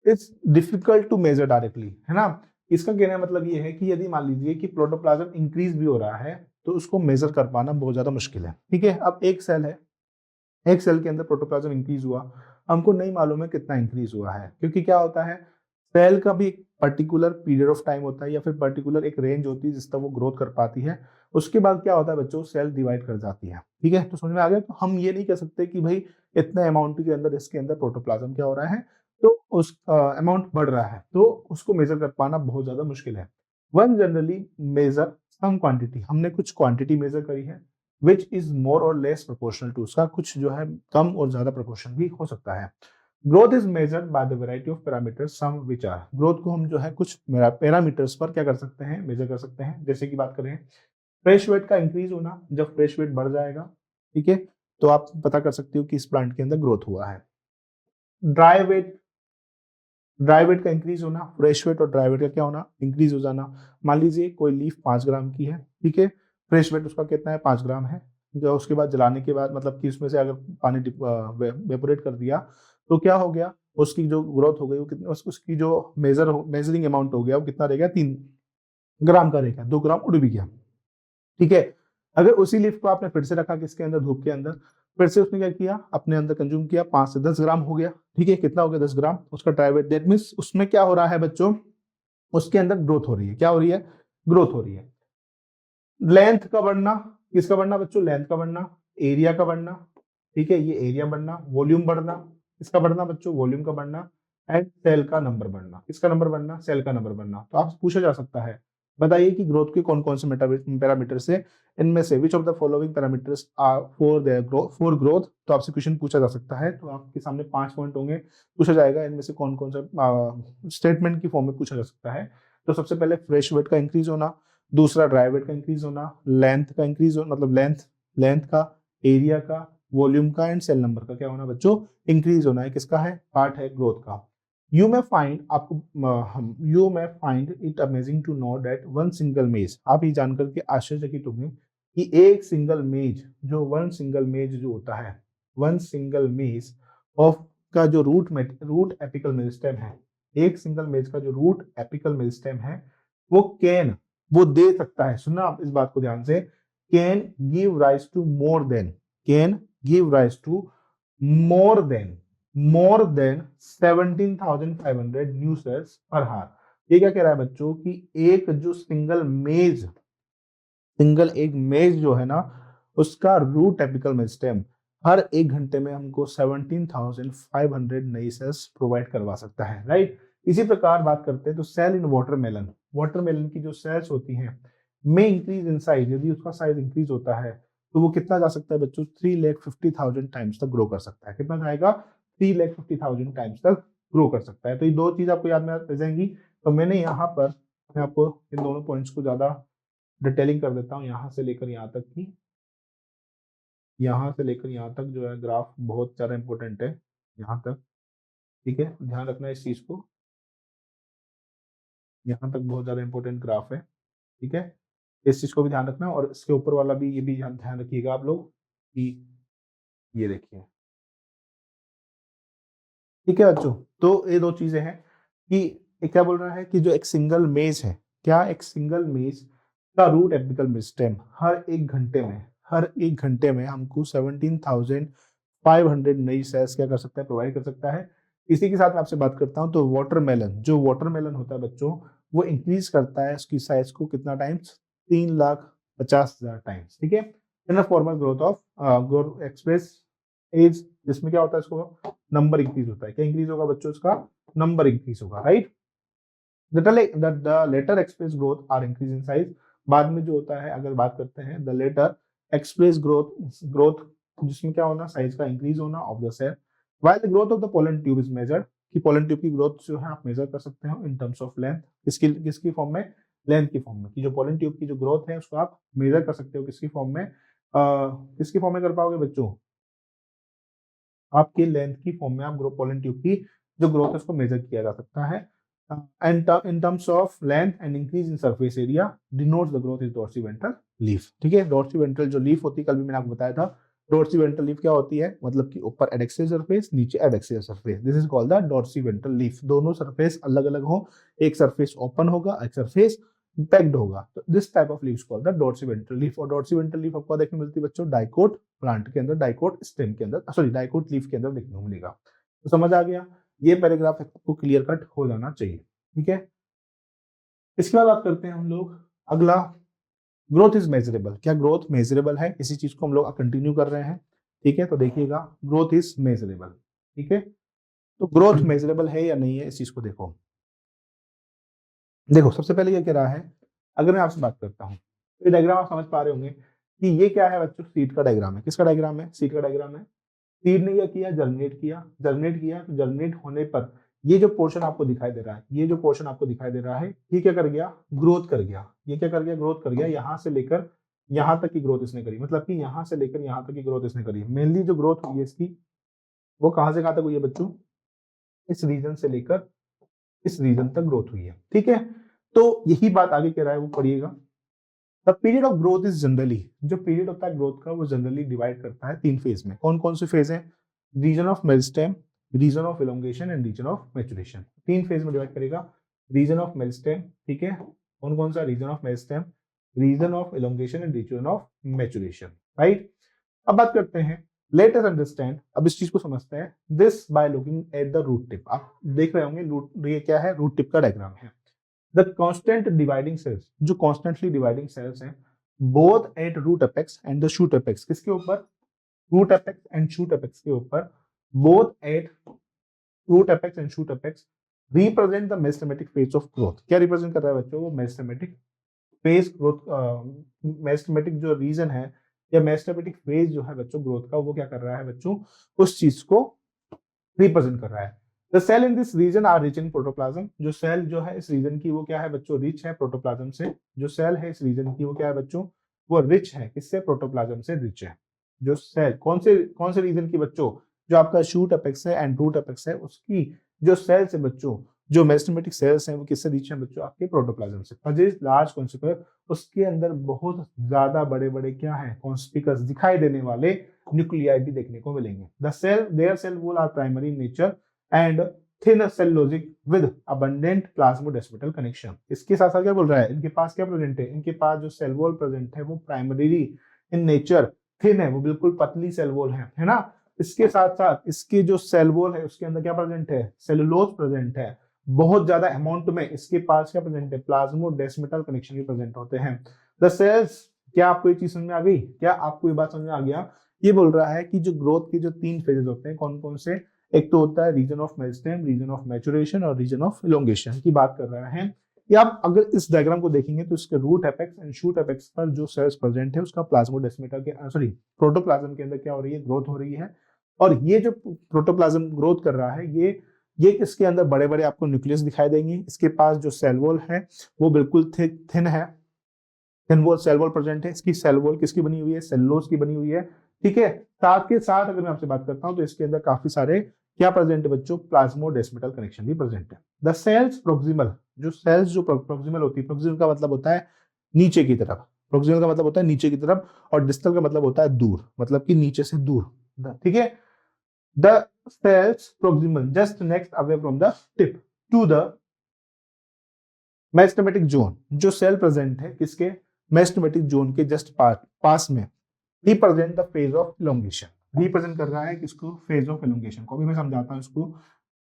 it's difficult to measure directly, है ना। इसका कहने का मतलब ये है कि यदि मान लीजिए कि प्रोटोप्लाज्म इंक्रीज भी हो रहा है तो उसको मेजर कर पाना बहुत ज्यादा मुश्किल है, ठीक है। अब एक सेल है, एक सेल के अंदर प्रोटोप्लाज्म इंक्रीज हुआ, हमको नहीं मालूम है कितना इंक्रीज हुआ है, क्योंकि क्या होता है, सेल का भी एक पर्टिकुलर पीरियड ऑफ टाइम होता है या फिर पर्टिकुलर एक रेंज होती है जिस तक वो ग्रोथ कर पाती है। उसके बाद क्या होता है बच्चों, सेल डिवाइड कर जाती है, ठीक है। तो समझ में आ गया। तो हम ये नहीं कह सकते कि भाई इतने अमाउंट के अंदर इसके अंदर प्रोटोप्लाज्म क्या हो रहा है, तो उस अमाउंट बढ़ रहा है, तो उसको मेजर कर पाना बहुत ज्यादा मुश्किल है। One generally measure some quantity, हमने कुछ क्वांटिटी मेजर करी है विच इज मोर और लेस प्रोपोर्शनल टू, उसका कुछ जो है कम और ज्यादा प्रोपोर्शन भी हो सकता है। Growth is measured by the variety of parameters, some which are, growth को हम जो है कुछ पैरामीटर्स पर क्या कर सकते हैं, मेजर कर सकते हैं। जैसे कि बात करें फ्रेश वेट का इंक्रीज होना, जब फ्रेश वेट बढ़ जाएगा, ठीक है, तो आप पता कर सकते हो कि इस प्लांट के अंदर ग्रोथ हुआ है। ड्राई वेट, ड्राई वेट का इंक्रीज होना, फ्रेश वेट और ड्राई वेट का क्या होना, इंक्रीज हो जाना। मान लीजिए कोई लीफ 5 ग्राम की है, ठीक है, फ्रेश वेट उसका कितना है, 5 ग्राम है। जो उसके बाद जलाने के बाद, मतलब कि उसमें से अगर पानी वेपोरेट कर दिया तो क्या हो गया, उसकी जो ग्रोथ हो गई वो कितनी, उसकी जो मेजरिंग अमाउंट हो गया वो कितना रह गया, 3 ग्राम का रह गया, 2 ग्राम उड़ भी गया, ठीक है। अगर उसी लिफ्ट को आपने फिर से रखा किसके अंदर, धूप के अंदर, फिर से उसने क्या किया, अपने अंदर कंज्यूम किया, 5 से 10 ग्राम हो गया, ठीक है, कितना हो गया, 10 ग्राम, उसका ट्राइवेट, दैट मीन्स उसमें क्या हो रहा है बच्चों, उसके अंदर ग्रोथ हो रही है, क्या हो रही है, ग्रोथ हो रही है। लेंथ का बढ़ना, किसका बढ़ना बच्चों, लेंथ का बढ़ना, एरिया का बढ़ना, ठीक है, ये एरिया बढ़ना, वॉल्यूम बढ़ना, किसका बढ़ना बच्चों, वॉल्यूम का बढ़ना, एंड सेल का नंबर बढ़ना, किसका नंबर बढ़ना, सेल का नंबर बढ़ना। तो आपसे पूछा जा सकता है, बताइए कि ग्रोथ के कौन कौन से पैरामीटर्स है, इनमें से which of the following parameters are for growth. तो आपसे क्वेश्चन पूछा जा सकता है, तो आपके सामने 5 पॉइंट होंगे, पूछा जाएगा इनमें से कौन कौन सा स्टेटमेंट की फॉर्म में पूछा जा सकता है। तो सबसे पहले फ्रेश वेट का इंक्रीज होना, दूसरा ड्राई वेट का इंक्रीज होना, लेंथ का इंक्रीज होना, मतलब लेंथ का, एरिया का, वॉल्यूम का, एंड सेल नंबर का क्या होना बच्चों, इंक्रीज होना है, किसका है, पार्ट है ग्रोथ का। यू मे फाइंड, आपको you may find it amazing to know that one single maize, आप ये जानकर के आश्चर्यचकित होंगे कि एक सिंगल मेज, जो वन सिंगल मेज जो होता है, वन सिंगल मेज ऑफ का जो रूट एपिकल मेरिस्टेम है, एक सिंगल मेज का जो रूट एपिकल मेरिस्टेम है, वो कैन, वो दे सकता है, सुनना आप इस बात को ध्यान से, can give rise to more than, can give rise to more than 17,500 new cells per hour. ये क्या कह रहा है बच्चों कि एक जो सिंगल एक मेज जो है ना, उसका रूट एपिकल मेरिस्टेम हर 1 घंटे में हमको 17,500 नई सेल्स प्रोवाइड करवा सकता है, राइट। इसी प्रकार बात करते हैं तो सेल इन वाटरमेलन, वाटरमेलन की जो सेल्स होती हैं में इंक्रीज इन साइज, यदि उसका साइज इंक्रीज होता है तो वो कितना जा सकता है बच्चों, 3,50,000 टाइम्स तक ग्रो कर सकता है, कितना जाएगा, 3,50,000 टाइम्स तक ग्रो कर सकता है। तो ये दो चीज आपको याद में रह जाएंगी। तो मैंने यहाँ पर, मैं आपको इन दोनों पॉइंट्स को ज्यादा डिटेलिंग कर देता हूँ, यहाँ से लेकर यहाँ तक की, यहाँ से लेकर यहाँ तक जो है ग्राफ बहुत ज्यादा इंपॉर्टेंट है, यहाँ तक, ठीक है, ध्यान रखना इस चीज को, यहाँ तक बहुत ज्यादा इंपॉर्टेंट ग्राफ है, ठीक है, इस चीज को भी ध्यान रखना, और इसके ऊपर वाला भी, ये भी ध्यान रखिएगा आप लोग कि ये देखिए, ठीक है बच्चों। तो ये दो चीजें हैं कि एक क्या बोल रहा है कि जो एक सिंगल मेज है, क्या एक सिंगल मेज का रूट एपिकल मेरिस्टेम हर एक घंटे में हमको 17,500 नई सेल्स क्या कर सकता है, प्रोवाइड कर सकता है। इसी के साथ मैं आपसे बात करता हूँ, तो वाटरमेलन होता है बच्चों, वो इंक्रीज करता है उसकी साइज को कितना टाइम्स, 3,50,000 टाइम्स। ठीक है, in formal growth of growth express as, जिसमें क्या होता है, इसको नंबर इंक्रीज होता है। क्या इंक्रीज होगा बच्चों, इसका नंबर इंक्रीज होगा, right. The latter express growth are increase in size. बाद में जो होता है, अगर बात करते हैं द लेटर एक्सप्रेस ग्रोथ जिसमें क्या होना, साइज का इंक्रीज होना of the cell, while the growth of the pollen tube is measured, कि पोलन ट्यूब की ग्रोथ जो है आप मेजर कर सकते हो इन टर्म्स ऑफ लेंथ, किसकी फॉर्म में, लेंथ की फॉर्म में, कि जो पोलन ट्यूब की जो ग्रोथ है उसको आप मेजर कर सकते हो किसकी फॉर्म में, किसकी फॉर्म में कर पाओगे बच्चों, आपकी लेंथ की फॉर्म में आप पोलन ट्यूब की जो ग्रोथ है उसको मेजर किया जा सकता है। And in terms of length and increase in surface area denotes the growth is dorsiventral leaf. ठीक है, डॉर्सीवेंट्रल जो लीफ होती है, कल भी मैंने आपको बताया था, डॉर्सीवेंट्रल लीफ क्या होती है, मतलब कि ऊपर एडेक्सियल सरफेस, नीचे adaxial surface, this is called the dorsiventral leaf. दोनों सरफेस अलग अलग हो, एक सरफेस ओपन होगा, एक सरफेस पैक्ड होगा, तो this type of leaves called the dorsiventral leaf. और डॉर्सीवेंट्रल लीफ आपको देखने मिलती है बच्चों डाइकोट प्लांट के अंदर, डाइकोट स्टेम के अंदर, सॉरी डाइकोट लीफ के अंदर देखने को मिलेगा। तो समझ आ गया, ये पैराग्राफ आपको क्लियर कट हो जाना चाहिए। ठीक है, इसके बाद बात करते हैं हम लोग अगला, ग्रोथ इज मेजरेबल। क्या ग्रोथ मेजरेबल है, इसी चीज को हम लोग कंटिन्यू कर रहे हैं। ठीक है, तो देखिएगा ग्रोथ इज मेजरेबल। ठीक है, तो ग्रोथ मेजरेबल है या नहीं है, इस चीज को देखो। देखो सबसे पहले ये कह रहा है, अगर मैं आपसे बात करता हूँ, तो ये डायग्राम आप समझ पा रहे होंगे कि ये क्या है बच्चों, सीड का डायग्राम है। किसका डायग्राम है, सीड का डायग्राम है। सीड ने क्या किया, जर्मिनेट किया, तो जर्मिनेट होने पर ये जो पोर्शन आपको दिखाई दे रहा है, ये क्या कर गया, ग्रोथ कर गया। ये क्या कर गया, ग्रोथ कर गया। यहाँ से लेकर यहाँ तक की ग्रोथ इसने करी, मतलब कि यहाँ से लेकर यहाँ तक की ग्रोथ इसने करी। मेनली जो ग्रोथ हुई है इसकी, वो कहाँ से कहाँ तक हुई है बच्चों, इस रीजन से लेकर इस रीजन तक ग्रोथ हुई है। ठीक है, तो यही बात आगे कह रहा है, वो पढ़िएगा। The period of growth is generally, जो पीरियड होता है ग्रोथ का, वो जनरली डिवाइड करता है 3 फेज में। कौन कौन से फेज है, region of meristem, region of elongation and region of maturation. 3 phase में डिवाइड करेगा। रीजन ऑफ मेरिस्टेम, ठीक है, कौन कौन सा, region of meristem, region of elongation and region of maturation, right. अब बात करते हैं, लेट अस अंडरस्टैंड, अब इस चीज को समझते हैं, this by looking at the root tip. आप देख रहे होंगे ये क्या है, रूट टिप का डायग्राम है। The constant dividing cells, जो constantly dividing cells हैं, both at root apex and the shoot apex, किसके ऊपर, root apex and shoot apex के ऊपर, both at root apex and shoot apex represent the meristematic phase of growth। क्या represent कर रहा है बच्चों, वो meristematic phase growth, meristematic जो रीजन है या meristematic phase जो है बच्चों ग्रोथ का, वो क्या कर रहा है बच्चों, उस चीज को रिप्रेजेंट कर रहा है। The cell in this region are rich in protoplasm, जो सेल जो है इस रीजन की, वो क्या है बच्चों, रिच है प्रोटोप्लाज्म से। जो सेल है इस रीजन की, वो क्या है बच्चों, वो रिच है, किससे, प्रोटोप्लाज्म से रिच है। जो सेल कौन से रीजन की बच्चों, जो आपका शूट अपेक्स है एंड रूट अपेक्स है, उसकी जो सेल्स है बच्चों, जो मेरिस्टेमेटिक सेल्स हैं, वो किससे रिच है बच्चों, आपके प्रोटोप्लाज्म से। पजेस लार्ज कॉन्स्पिकुलर, उसके अंदर बहुत ज्यादा बड़े बड़े क्या है, कॉन्स्पिकस दिखाई देने वाले न्यूक्लियाई भी देखने को मिलेंगे। The cell, their cell wall are primary in nature and thin cellulosic with abundant plasmodesmatal connection. इसके साथ साथ क्या बोल रहा है, इनके पास क्या प्रेजेंट है, इनके पास जो सेल वॉल प्रेजेंट है वो प्राइमरी इन नेचर थिन है, वो बिल्कुल पतली सेल वॉल है ना। इसके साथ साथ इसके जो सेल वॉल है उसके अंदर क्या प्रेजेंट है, सेलुलोज प्रेजेंट है, बहुत ज्यादा अमाउंट में। इसके पास क्या प्रेजेंट है, प्लाज्मोडेस्माटल कनेक्शन भी प्रेजेंट होते हैं। द सेल्स, क्या आपको ये चीज समझ में आ गई, क्या आपको ये बात समझ में आ गया। ये बोल रहा है कि जो ग्रोथ के जो 3 फेजेस होते हैं, कौन कौन से, एक तो होता है region of meristem, region of maturation और रीजन ऑफ इलोंगेशन की बात कर रहा है। या आप अगर इस डायग्राम को देखेंगे तो इसके root apex and shoot apex पर जो सेल्स प्रेजेंट है, उसका प्लाज्मोडेस्माटा के सॉरी प्रोटोप्लाज्म के अंदर क्या हो रही है, ग्रोथ हो रही है। और ये जो प्रोटोप्लाज्म ग्रोथ कर रहा है, ये इसके अंदर बड़े बड़े आपको न्यूक्लियस दिखाई देंगे। इसके पास जो सेल वॉल है वो बिल्कुल थिन है, thin wall cell wall present है। इसकी सेल वॉल किसकी बनी हुई है, सेलुलोज की बनी हुई है। ठीक है, साथ के साथ अगर मैं आपसे बात करता हूं तो इसके अंदर काफी सारे क्या प्रेजेंट है बच्चों, प्लाज्मोडेस्माटल कनेक्शन भी प्रेजेंट है। द सेल्स प्रोक्सिमल, जो सेल्स जो प्रोक्सिमल होती है, प्रोक्सिमल का मतलब होता है नीचे की तरफ, प्रोक्सिमल का मतलब होता है नीचे की तरफ, और डिस्टल का मतलब होता है दूर, मतलब कि नीचे से दूर। ठीक है, the cells proximal just next away from the tip to the meristematic zone, जो सेल प्रेजेंट है किसके, मेरिस्टेमेटिक जोन के जस्ट पास में, represent the phase of elongation, represent कर रहा है किसको, फेज ऑफ इलोंगेशन को। अभी मैं समझाता हूँ इसको।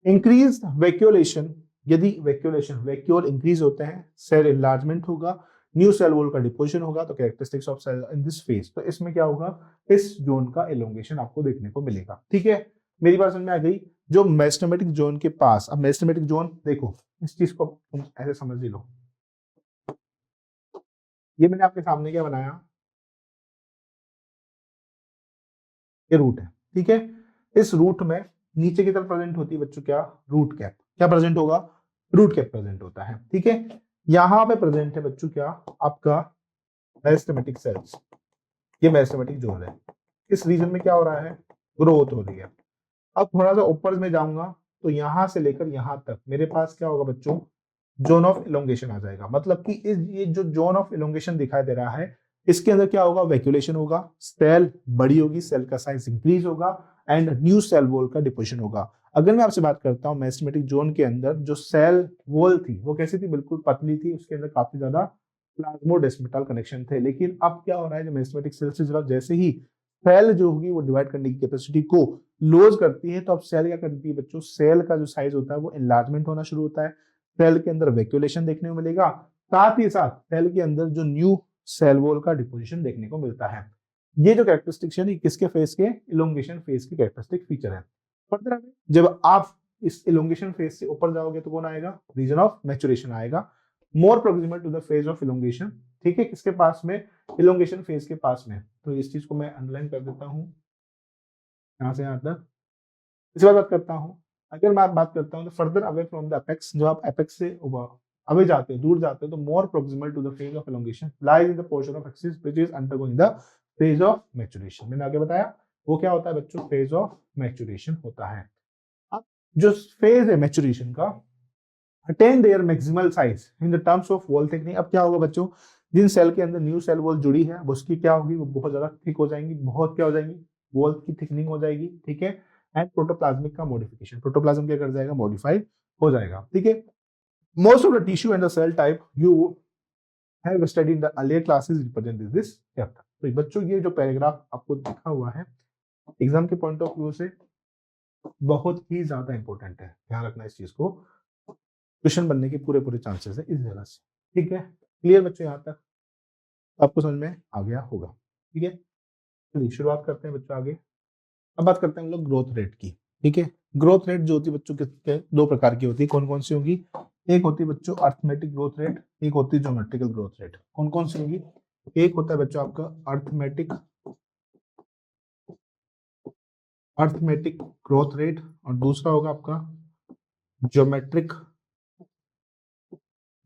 इंक्रीज वैक्यूलेशन, यदि वैक्यूल इंक्रीज होते हैं, सेल इनलार्जमेंट होगा, न्यू सेल वॉल का डिपोजिशन होगा, तो characteristics of cell in this phase, तो इसमें क्या होगा, इस जोन का इलोंगेशन आपको देखने को मिलेगा। ठीक है, मेरी बात समझ में आ गई। जो मेरिस्टेमेटिक जोन के पास, अब मेरिस्टेमेटिक जोन देखो, इस चीज को तुम ऐसे समझ ही लो, ये मैंने आपके सामने क्या बनाया, ये रूट है। ठीक है, इस रूट में नीचे की तरफ प्रेजेंट होती है बच्चों क्या, रूट कैप, क्या प्रेजेंट होगा, रूट कैप प्रेजेंट होता है। ठीक है, यहाँ पे प्रेजेंट है बच्चों क्या, आपका मेरिस्टेमेटिक सेल्स, ये मेरिस्टेमेटिक जोन है। इस रीजन में क्या हो रहा है, ग्रोथ हो रही है। अब थोड़ा सा ऊपर में जाऊंगा तो यहां से लेकर यहां तक मेरे पास क्या होगा बच्चों, जोन ऑफ इलोंगेशन आ जाएगा। मतलब कि ये जो जोन ऑफ इलोंगेशन दिखाई दे रहा है, इसके अंदर क्या होगा, वैक्यूलेशन होगा, सेल बड़ी होगी, सेल का साइज इंक्रीज होगा एंड न्यू सेल वॉल का डिपोजिशन होगा। अगर मैं आपसे बात करता हूँ मेरिस्टेमेटिक जोन के अंदर जो सेल वॉल थी वो कैसी थी, बिल्कुल पतली थी, उसके अंदर काफी ज्यादा प्लाज्मोडेस्माटा कनेक्शन थे। लेकिन अब क्या हो रहा है, जो मेरिस्टेमेटिक सेल से जरा जैसे ही सेल जो होगी वो डिवाइड करने की कैपेसिटी को लॉस करती है, तो अब सेल क्या करती है बच्चों, सेल का जो साइज होता है वो एनलार्जमेंट होना शुरू होता है, सेल के अंदर वैक्यूलेशन देखने को मिलेगा, साथ ही साथ सेल के अंदर जो न्यू सेल वॉल का डिपोजिशन देखने को मिलता है। ये जो कैरेक्टरिस्टिक्स है किसके फेज के, इलोंगेशन फेज की कैरेक्टरिस्टिक फीचर है। फर्दर जब आप इस इलोंगेशन फेज से ऊपर जाओगे तो कौन आएगा, रीजन ऑफ मैचुरेशन आएगा, more proximal to the phase of elongation. ठीक है, किसके पास में, इलोंगेशन फेज के पास में। तो इस चीज को मैं अंडरलाइन कर देता हूं, यहाँ से यहाँ तक। इसके बाद बात करता हूँ, अगर मैं बात करता हूँ तो further away from the apex, जब आप एपेक्स से अवे जाते हैं, दूर जाते हैं, तो more proximal to the phase of elongation lies in the portion of axis which is undergoing the phase of maturation. मैंने आगे बताया वो क्या होता है बच्चों, फेज ऑफ मैचुरेशन होता है। अब जो फेज है मैचुरेशन का, attain their maximal size in the terms of wall thickening. अब क्या होगा बच्चों, जिन सेल के अंदर न्यू सेल वॉल जुड़ी है उसकी क्या होगी, वो बहुत ज्यादा थिक हो जाएंगी, बहुत क्या हो जाएंगी, वॉल की थिकनिंग हो जाएगी। ठीक है, एंड प्रोटोप्लाज्मिक का मॉडिफिकेशन, प्रोटोप्लाज्म क्या कर जाएगा, मॉडिफाई हो जाएगा। ठीक है, most of the tissue and the cell type you have studied in the earlier classes represent this chapter. तो बच्चों ये जो पैराग्राफ आपको लिखा हुआ है एग्जाम के पॉइंट ऑफ व्यू से बहुत ही ज्यादा इंपॉर्टेंट है, ध्यान रखना इस चीज को, क्वेश्चन बनने के पूरे पूरे चांसेस है इस जगह से। ठीक है, क्लियर बच्चों, यहाँ तक आपको समझ में आ गया होगा। ठीक है, चलिए शुरुआत करते हैं बच्चों आगे। अब बात करते हैं हम लोग ग्रोथ रेट की। ठीक है, ग्रोथ रेट जो होती है बच्चों किसके, दो प्रकार की होती है, कौन कौन सी होगी, एक होती है बच्चों अर्थमेटिक ग्रोथ रेट, एक होती है ज्योमेट्रिकल ग्रोथ रेट। कौन कौन सी होगी, एक होता है बच्चों आपका अर्थमेटिक अर्थमेटिक ग्रोथ रेट और दूसरा होगा आपका geometric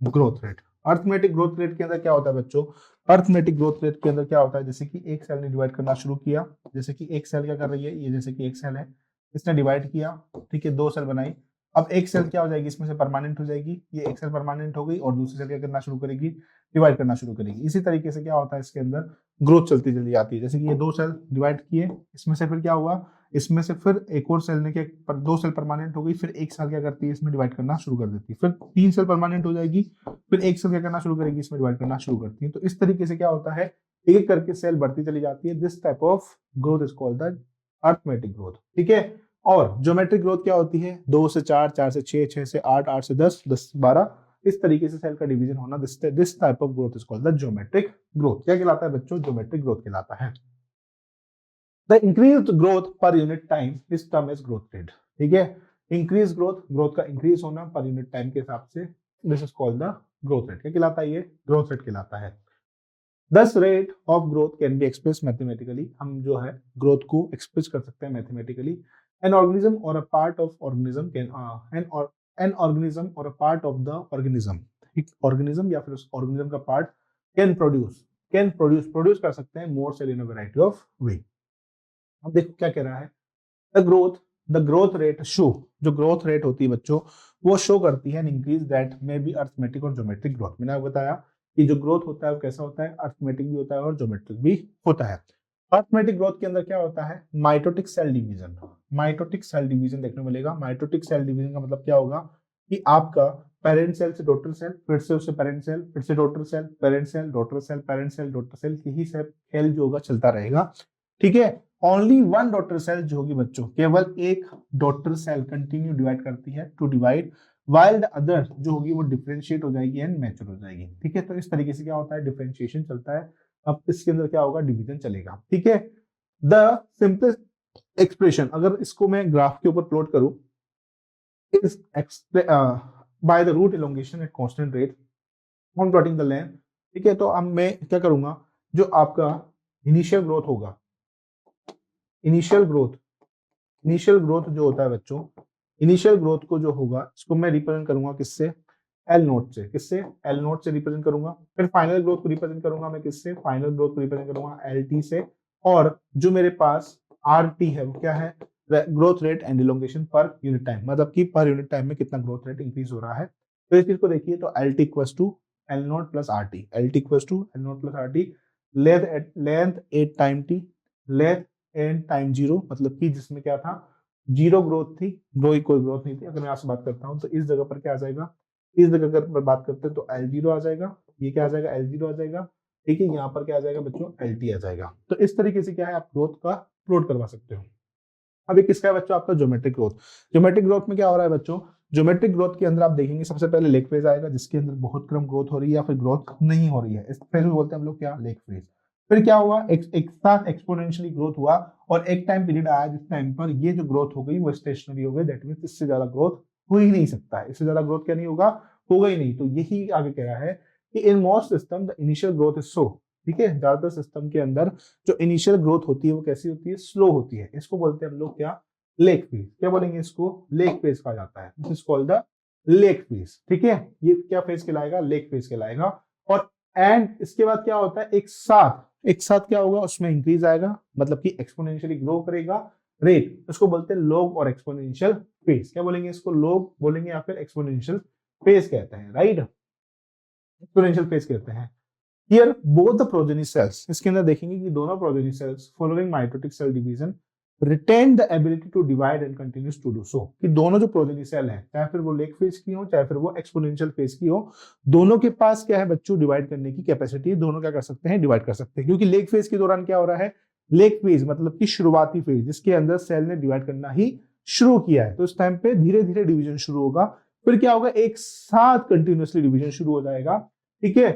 growth rate. Arithmetic growth rate के अंदर क्या होता है बच्चों, अर्थमेटिक ग्रोथ रेट के अंदर क्या होता है, जैसे कि एक सेल ने डिवाइड करना शुरू किया, जैसे कि एक सेल क्या कर रही है, ये जैसे कि एक सेल है, इसने डिवाइड किया, ठीक है, दो सेल बनाई। अब एक सेल क्या हो जाएगी, इसमें से परमानेंट हो जाएगी, ये एक सेल परमानेंट हो गई और दूसरी सेल क्या करना शुरू करेगी, डिवाइड करना शुरू करेगी। इसी तरीके से क्या होता है इसके अंदर ग्रोथ चलती चली जाती है। जैसे कि ये दो सेल डिवाइड किए, इसमें से फिर क्या हुआ, इसमें से फिर एक और सेल ने क्या, दो सेल परमानेंट हो गई, फिर एक सेल क्या करती है, इसमें डिवाइड करना शुरू कर देती है, फिर तीन सेल परमानेंट हो जाएगी, फिर एक सेल क्या करना शुरू करेगी, इसमें डिवाइड करना शुरू करती है। तो इस तरीके से क्या होता है, एक एक करके सेल बढ़ती चली जाती है। This type of growth is called the arithmetic growth. ठीक है, और ज्योमेट्रिक ग्रोथ क्या होती है, 2 से 4, 4 से 6, 6 से 8, 8 से 10, 10 से 12, इस तरीके से सेल का डिवीजन होना। This type of growth is called the geometric growth. क्या कहलाता है बच्चों, ज्योमेट्रिक ग्रोथ कहलाता है। The increased growth per unit time is term as growth rate. ठीक है, इंक्रीज ग्रोथ, ग्रोथ का इंक्रीज होना पर यूनिट टाइम के हिसाब से, this is called the growth rate. क्या कहलाता है, ये ग्रोथ रेट कहलाता है। Thus rate of growth can be express mathematically, हम जो है ग्रोथ को एक्सप्रेस कर सकते हैं mathematically. An organism or a part of organism can an organism or a part of the organism, एक ऑर्गेनिज्म या फिर उस ऑर्गेनिज्म का पार्ट कैन प्रोड्यूस कर सकते हैं more cell in a variety of way. अब देखो क्या कह रहा है, द ग्रोथ रेट शो, जो ग्रोथ रेट होती है बच्चों वो शो करती है increase that may be arithmetic or geometric growth. मैंने आपको बताया कि जो ग्रोथ होता है वो कैसा होता है, अर्थमेटिक भी होता है और ज्योमेट्रिक भी होता है। अर्थमेटिक ग्रोथ के अंदर क्या होता है, mitotic cell division, mitotic cell division देखने को मिलेगा। माइटोटिक सेल डिवीजन का मतलब क्या होगा, कि आपका पेरेंट सेल से डॉटर सेल, फिर से उससे पेरेंट सेल, फिर से daughter cell, parent cell, daughter cell, parent cell, daughter cell, यही सब खेल जो होगा चलता रहेगा। ठीक है, ओनली वन डॉटर सेल जो होगी बच्चों, केवल एक डॉटर सेल कंटिन्यू डिवाइड करती है to divide, while the other जो होगी वो डिफरेंशिएट हो जाएगी एंड मैच्योर हो जाएगी। ठीक है, तो इस तरीके से क्या होता है, डिफरेंशिएशन चलता है। अब इसके अंदर क्या होगा, डिवीजन चलेगा। ठीक है, द सिंपलेस्ट एक्सप्रेशन, अगर इसको मैं ग्राफ के ऊपर प्लॉट करूं, is by the root elongation at constant rate on plotting the length। ठीक है, तो अब मैं क्या करूंगा, जो आपका इनिशियल ग्रोथ होगा, इनिशियल ग्रोथ, इनिशियल ग्रोथ जो होता है बच्चों, इनिशियल ग्रोथ को जो होगा इसको मैं रिप्रेजेंट करूंगा किससे, एल नोट से। किससे, एल नोट से रिप्रेजेंट करूंगा। फिर फाइनल ग्रोथ को रिप्रेजेंट करूंगा मैं किससे, फाइनल ग्रोथ को रिप्रेजेंट करूंगा एल टी से। और जो मेरे पास आर टी है वो क्या है, ग्रोथ रेट एंड इलोंगेशन पर यूनिट टाइम, मतलब कि पर यूनिट टाइम में कितना ग्रोथ रेट इंक्रीज हो रहा है। तो इस चीज को देखिए, तो L T equals to L nought plus R T, L T equals to L nought plus R T, length at time T, length in time zero, मतलब कि जिसमें क्या था, जीरो ग्रोथ थी, कोई ग्रोथ नहीं थी। अगर मैं आपसे बात करता हूँ तो इस जगह पर क्या आ जाएगा, इस जगह अगर बात करते हैं तो एल जीरो आ जाएगा, ये क्या आ जाएगा, एल जीरो आ जाएगा। ठीक है, यहाँ पर क्या आ जाएगा बच्चों, एल टी आ जाएगा। तो इस तरीके से क्या है, आप ग्रोथ का प्लॉट करवा सकते हो। अब एक किसका है बच्चों, आपका ज्योमेट्रिक ग्रोथ। ज्योमेट्रिक ग्रोथ में क्या हो रहा है बच्चों, ज्योमेट्रिक ग्रोथ के अंदर आप देखेंगे सबसे पहले लेग फेज आएगा, जिसके अंदर बहुत कम ग्रोथ हो रही है या फिर ग्रोथ नहीं हो रही है, इस फेज में बोलते हैं हम लोग क्या, लेग फेज। फिर क्या हुआ, एक साथ एक्सपोनेंशियली ग्रोथ हुआ, और एक टाइम पीरियड आया जिस टाइम पर ये जो ग्रोथ हो गई वो स्टेशनरी हो गई, दैट मींस इससे ज्यादा ग्रोथ हो ही नहीं सकता है, इससे ज्यादा ग्रोथ क्या नहीं होगा, होगा ही नहीं। तो यही आगे कह रहा है कि in most system the initial growth is so. ठीक है, ज्यादातर सिस्टम के अंदर जो इनिशियल ग्रोथ होती है वो कैसी होती है, स्लो होती है। इसको बोलते हैं हम लोग क्या, लेग फेज। क्या बोलेंगे इसको, लेग फेज कहा जाता है, this is called the lag phase. ठीक है, ये क्या फेज कहलाएगा, लेग फेज कहलाएगा। और एंड इसके बाद क्या होता है, एक साथ क्या होगा, उसमें इंक्रीज आएगा, मतलब कि एक्सपोनेंशियली ग्रो करेगा रेट, इसको बोलते हैं लॉग और एक्सपोनेंशियल फेज। क्या बोलेंगे इसको, लॉग बोलेंगे या फिर एक्सपोनेंशियल फेज कहते हैं, राइट, एक्सपोनेंशियल फेज कहते हैं। Here both the progeny cells, इसके अंदर देखेंगे कि दोनों progeny cells following mitotic cell division retain the ability to divide and continues to do so. कि दोनों जो प्रोजेनी सेल है, चाहे फिर वो लेग फेज की हो चाहे फिर वो एक्सपोनेंशियल फेज की हो, दोनों के पास क्या है बच्चों, डिवाइड करने की कैपेसिटी है। दोनों क्या कर सकते हैं, डिवाइड कर सकते हैं। क्योंकि लेग फेज के दौरान क्या हो रहा है, लेग फेज मतलब कि शुरुआती फेज, जिसके अंदर सेल ने डिवाइड करना ही शुरू किया है, तो इस टाइम पे धीरे धीरे डिवीजन शुरू होगा। फिर क्या होगा, एक साथ कंटिन्यूसली डिवीजन शुरू हो जाएगा। ठीक है,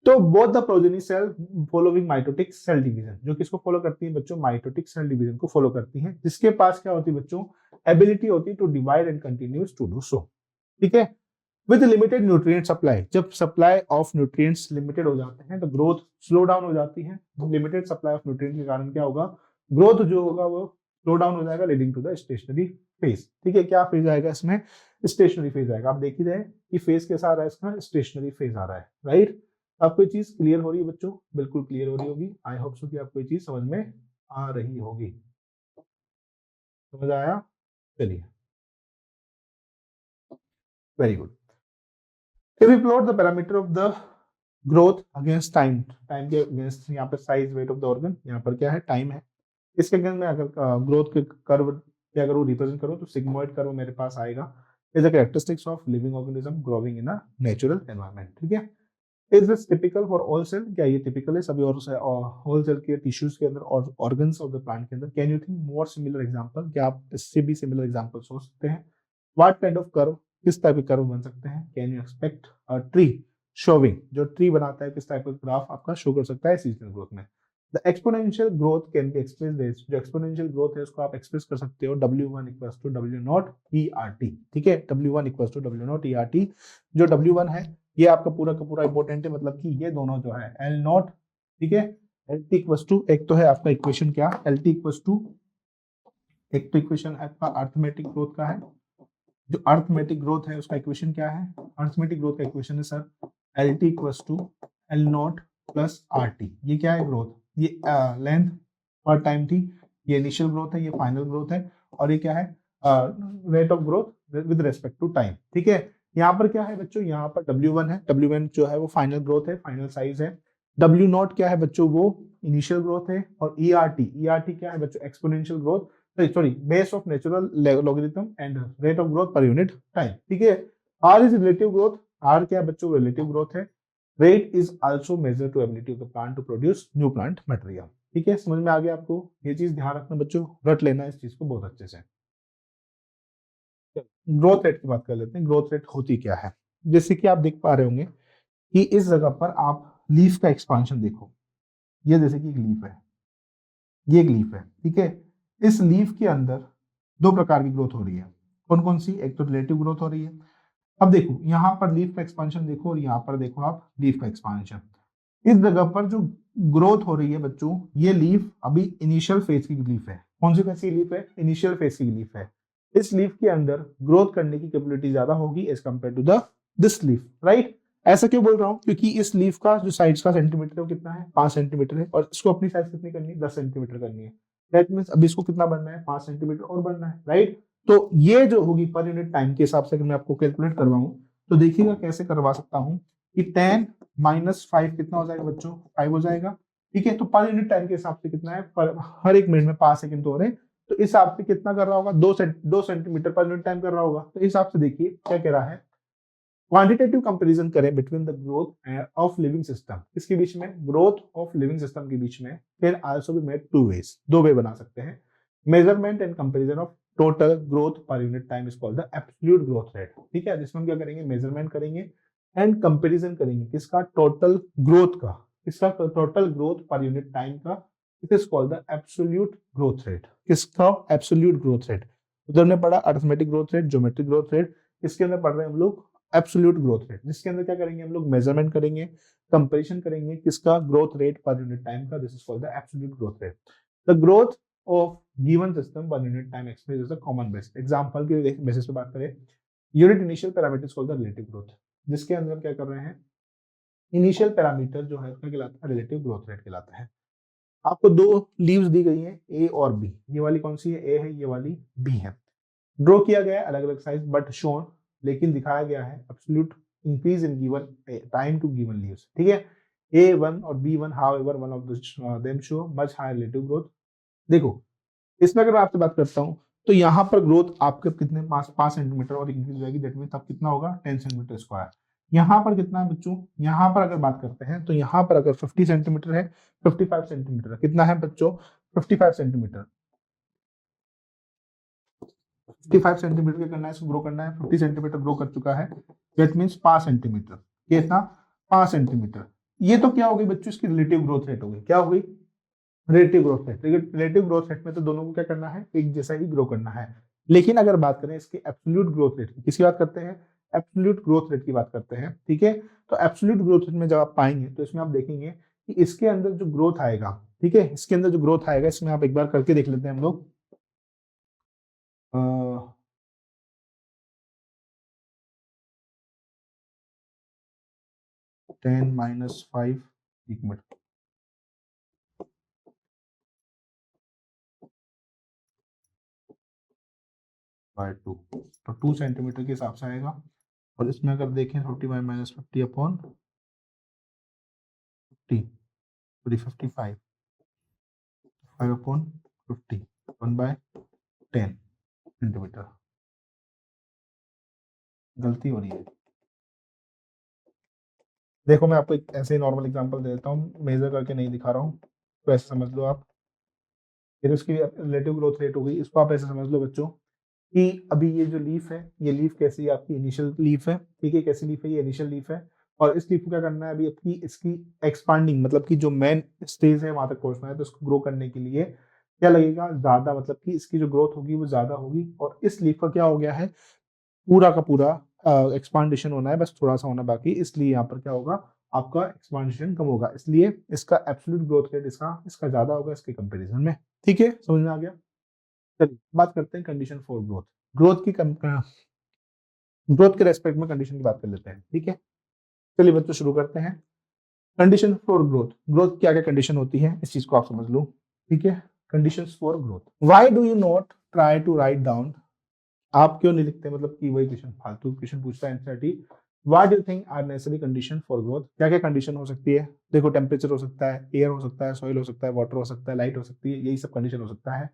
तो both the progeny cell following mitotic cell division, जो किसको फॉलो करती है बच्चों, माइटोटिक सेल डिवीजन को फॉलो करती हैं, जिसके पास क्या होती है बच्चों, एबिलिटी होती है to divide and continues to do so. ठीक है, विद लिमिटेड न्यूट्रिएंट सप्लाई, जब सप्लाई ऑफ न्यूट्रिएंट्स लिमिटेड हो जाते हैं तो ग्रोथ स्लो डाउन हो जाती है। लिमिटेड सप्लाई ऑफ न्यूट्रिएंट के कारण क्या होगा, ग्रोथ जो होगा वो स्लो डाउन हो जाएगा, leading to the stationary phase. ठीक है, क्या फेज आएगा इसमें, स्टेशनरी फेज आएगा। आप देख ही रहे कि फेज कैसा आ रहा है इसका, स्टेशनरी फेज आ रहा है, राइट। आपको ये चीज क्लियर हो रही है बच्चों, बिल्कुल क्लियर हो रही होगी। आई होप सो कि आपको ये चीज समझ में आ रही होगी। समझ आया, चलिए, very good. If we plot the parameter of the growth against time, time के अगेंस्ट, यहाँ पर size weight of the organ, यहाँ पर क्या है, टाइम है। इसके अगेंस्ट में अगर ग्रोथ के कर्व क्या करूँ, रिप्रेजेंट करूँ, तो सिग्मोइड कर्व मेरे पास आएगा। Is the characteristics of living organism growing in a natural environment. ठीक है, is this typical for all cell, क्या ये टिपिकल है सभी और होल सेल के टिश्यूज के अंदर और ऑर्गन्स ऑफ द प्लांट के अंदर। Can you think more similar example, क्या आप इससे भी सिमिलर एग्जांपल सोच सकते हैं। व्हाट काइंड ऑफ कर्व, किस टाइप के कर्व बन सकते हैं। Can you expect a tree showing, जो ट्री बनाता है किस टाइप का ग्राफ आपका शो कर सकता है सीजनल ग्रोथ में। The exponential growth can be express this, जो एक्सपोनेंशियल ग्रोथ है उसको आप एक्सप्रेस कर सकते हो W1 equals to W nought ERT। ठीक है, W1 equals to W nought ERT। जो W1 है ये आपका पूरा का पूरा इंपॉर्टेंट है, मतलब कि ये दोनों जो है L नॉट, ठीक है, LT इक्वल्स टू, एक तो है आपका इक्वेशन क्या, LT इक्वल्स टू, एक तो इक्वेशन आपका अर्थमेटिक ग्रोथ का है, जो अर्थमेटिक ग्रोथ है उसका इक्वेशन क्या है, अर्थमेटिक ग्रोथ का इक्वेशन है sir LT equals to L nought plus RT। ये क्या है, ग्रोथ, ये लेंथ पर टाइम थी, ये इनिशियल ग्रोथ है, ये फाइनल ग्रोथ है, और ये क्या है, rate of growth with respect to time. ठीक है, यहाँ पर क्या है बच्चों, यहाँ पर W1 है, W1 जो है वो फाइनल ग्रोथ है, फाइनल साइज है। W नॉट क्या है बच्चों, वो इनिशियल ग्रोथ है, और ERT क्या है बच्चों, exponential growth, sorry base of natural logarithm and rate of growth per unit time. ठीक है, R is relative growth, R क्या है बच्चों, रिलेटिव ग्रोथ है। Rate is also measure to ability of the plant to produce new plant material. ठीक है, समझ में आ गया आपको, ये चीज ध्यान रखना बच्चों, रट लेना इस चीज को बहुत अच्छे से। ग्रोथ रेट की बात कर लेते हैं, ग्रोथ रेट होती क्या है। जैसे कि आप देख पा रहे होंगे कि इस जगह पर आप लीफ का एक्सपांशन देखो, ये जैसे कि एक लीफ है, ये एक लीफ है, ठीक है। इस लीफ के अंदर दो प्रकार की ग्रोथ हो रही है, कौन कौन सी, एक तो रिलेटिव ग्रोथ हो रही है। अब देखो यहाँ पर लीफ का एक्सपांशन देखो और यहाँ पर देखो आप लीफ का एक्सपांशन। इस जगह पर जो ग्रोथ हो रही है बच्चों, ये लीफ अभी इनिशियल फेज की लीफ है। कौन सी कैसी लीफ है, इनिशियल फेज की लीफ है। इस लीफ के अंदर ग्रोथ करने की कैपेबिलिटी ज्यादा होगी as compare to the this leaf, right. ऐसा क्यों बोल रहा हूँ, क्योंकि इस लीफ का जो साइड्स का सेंटीमीटर है वो कितना है, 5 सेंटीमीटर है, और इसको अपनी साइज कितनी करनी है, 10 सेंटीमीटर करनी है। दैट मीन्स अभी इसको कितना बढ़ना है, 5 सेंटीमीटर और बढ़ना है, राइट। तो ये जो होगी पर यूनिट टाइम के हिसाब से अगर मैं आपको कैलकुलेट करवाऊं तो देखिएगा कैसे करवा सकता हूँ कि 10 माइनस 5 कितना हो जाएगा बच्चों, 5 हो जाएगा। ठीक है, तो पर यूनिट टाइम के हिसाब से कितना है, पर हर एक मिनट में 5 सेकंड तो हो रहे हैं, तो इस हिसाब से कितना कर रहा होगा, 2 सेंटीमीटर पर यूनिट टाइम कर रहा होगा। तो इस हिसाब से देखिए क्या कह रहा है, क्वांटिटेटिव कंपैरिजन करें between the growth of living system, इसके बीच में, ग्रोथ ऑफ लिविंग सिस्टम के बीच में, can also be made two ways, दो वे बना सकते हैं। Measurement and comparison of total growth per unit time is called the absolute growth rate. ठीक है, जिसमें हम क्या करेंगे, मेजरमेंट करेंगे एंड कंपैरिजन करेंगे किसका, टोटल ग्रोथ का, किसका, total growth per unit time का। It is called the absolute growth rate, किसका, एब्सोल्यूट ग्रोथ रेट। उधर ने पढ़ा arithmetic growth rate, geometric growth rate, इसके अंदर पढ़ रहे हैं हम लोग एब्सोल्यूट ग्रोथ रेट, जिसके अंदर क्या करेंगे हम लोग, मेजरमेंट करेंगे, कंपैरिजन करेंगे किसका, growth rate per unit time का। This is called the absolute growth rate. The growth of given system per unit time express is the common base. Example के बेसिस पे बात करें, unit initial parameter is called the relative growth, जिसके अंदर हम क्या कर रहे हैं, इनिशियल पैरामीटर जो है क्या कहलाता है, रिलेटिव ग्रोथ रेट कहलाता है। आपको दो लीव्स दी गई हैं, ए और बी, ये वाली कौन सी है, ए है, ये वाली बी है। ड्रॉ किया गया है अलग अलग साइज बट शोन, लेकिन दिखाया गया है absolute increase in given time to given leaves. ठीक है, A1 और B1 however one of them show much higher relative growth. देखो इसमें अगर मैं आपसे बात करता हूं तो यहाँ पर ग्रोथ आपके कितने, 5 सेंटीमीटर और इंक्रीज हो जाएगी, दैट मीन तब कितना होगा, 10 सेंटीमीटर स्क्वायर। यहाँ पर कितना है बच्चों, यहाँ पर अगर बात करते हैं तो यहाँ पर अगर 50 सेंटीमीटर है, 55 सेंटीमीटर कितना है बच्चों, 55 सेंटीमीटर, 55 सेंटीमीटर का करना है, इसको ग्रो करना है, 50 सेंटीमीटर ग्रो कर चुका है, दैट मींस 5 सेंटीमीटर, कितना, 5 सेंटीमीटर। ये तो क्या हो गई बच्चों, इसकी रिलेटिव ग्रोथ रेट हो गई, क्या हो गई, relative growth rate. Relative growth rate में तो दोनों को क्या करना है, एक जैसा ही ग्रो करना है। लेकिन अगर बात करें इसकी एब्सोल्यूट ग्रोथ रेट की, किसकी बात करते हैं, एब्सोल्यूट ग्रोथ रेट की बात करते हैं। ठीक है, तो एब्सोल्यूट ग्रोथ रेट में जब आप पाएंगे तो इसमें आप देखेंगे कि इसके अंदर जो ग्रोथ आएगा, ठीक है, इसके अंदर जो ग्रोथ आएगा, इसमें आप एक बार करके देख लेते हैं हम लोग। 10 माइनस 5, एक मिनट, बाय 2, तो 2 सेंटीमीटर के हिसाब से आएगा। और इसमें अगर देखें 55 minus 50 upon 50, sorry 55, 5 upon 50, 1/10 centimetre. गलती हो रही है, देखो मैं आपको एक ऐसे नॉर्मल एग्जांपल दे देता हूँ, मेजर करके नहीं दिखा रहा हूँ, तो ऐसे समझ लो आप। फिर उसकी रिलेटिव ग्रोथ रेट हो गई, इसको आप ऐसे समझ लो बच्चों कि अभी ये जो लीफ है, ये लीफ कैसी है, आपकी इनिशियल लीफ है। ठीक है, कैसी लीफ है, ये इनिशियल लीफ है। और इस लीफ को क्या करना है, अभी आपकी इसकी एक्सपांडिंग, मतलब कि जो मेन स्टेज है वहां तक पहुंचना है, तो इसको ग्रो करने के लिए क्या लगेगा, ज्यादा, मतलब कि इसकी जो ग्रोथ होगी वो ज्यादा होगी। और इस लीफ का क्या हो गया है, पूरा का पूरा एक्सपांडेशन होना है, बस थोड़ा सा होना बाकी, इसलिए यहाँ पर क्या होगा, आपका एक्सपांडेशन कम होगा, इसलिए इसका एब्सोल्यूट ग्रोथ रेट इसका इसका ज्यादा होगा इसके कंपैरिजन में। ठीक है, समझ में आ गया। चलिए बात करते हैं कंडीशन फॉर ग्रोथ, ग्रोथ की ग्रोथ के रेस्पेक्ट में कंडीशन की बात कर लेते हैं। ठीक है, चलिए बच्चों शुरू करते हैं। कंडीशन फॉर ग्रोथ, ग्रोथ क्या क्या कंडीशन होती है इस चीज को आप समझ लो। ठीक है, conditions for growth, why do you not try to write down, आप क्यों नहीं लिखते, मतलब कि वही क्वेश्चन, फालतू क्वेश्चन पूछता है NCERT. What do you think are necessary condition for growth, क्या क्या कंडीशन हो सकती है, देखो टेम्परेचर हो सकता है, एयर हो सकता है, सॉइल हो सकता है, वाटर हो सकता है, लाइट हो सकती है, यही सब कंडीशन हो सकता है।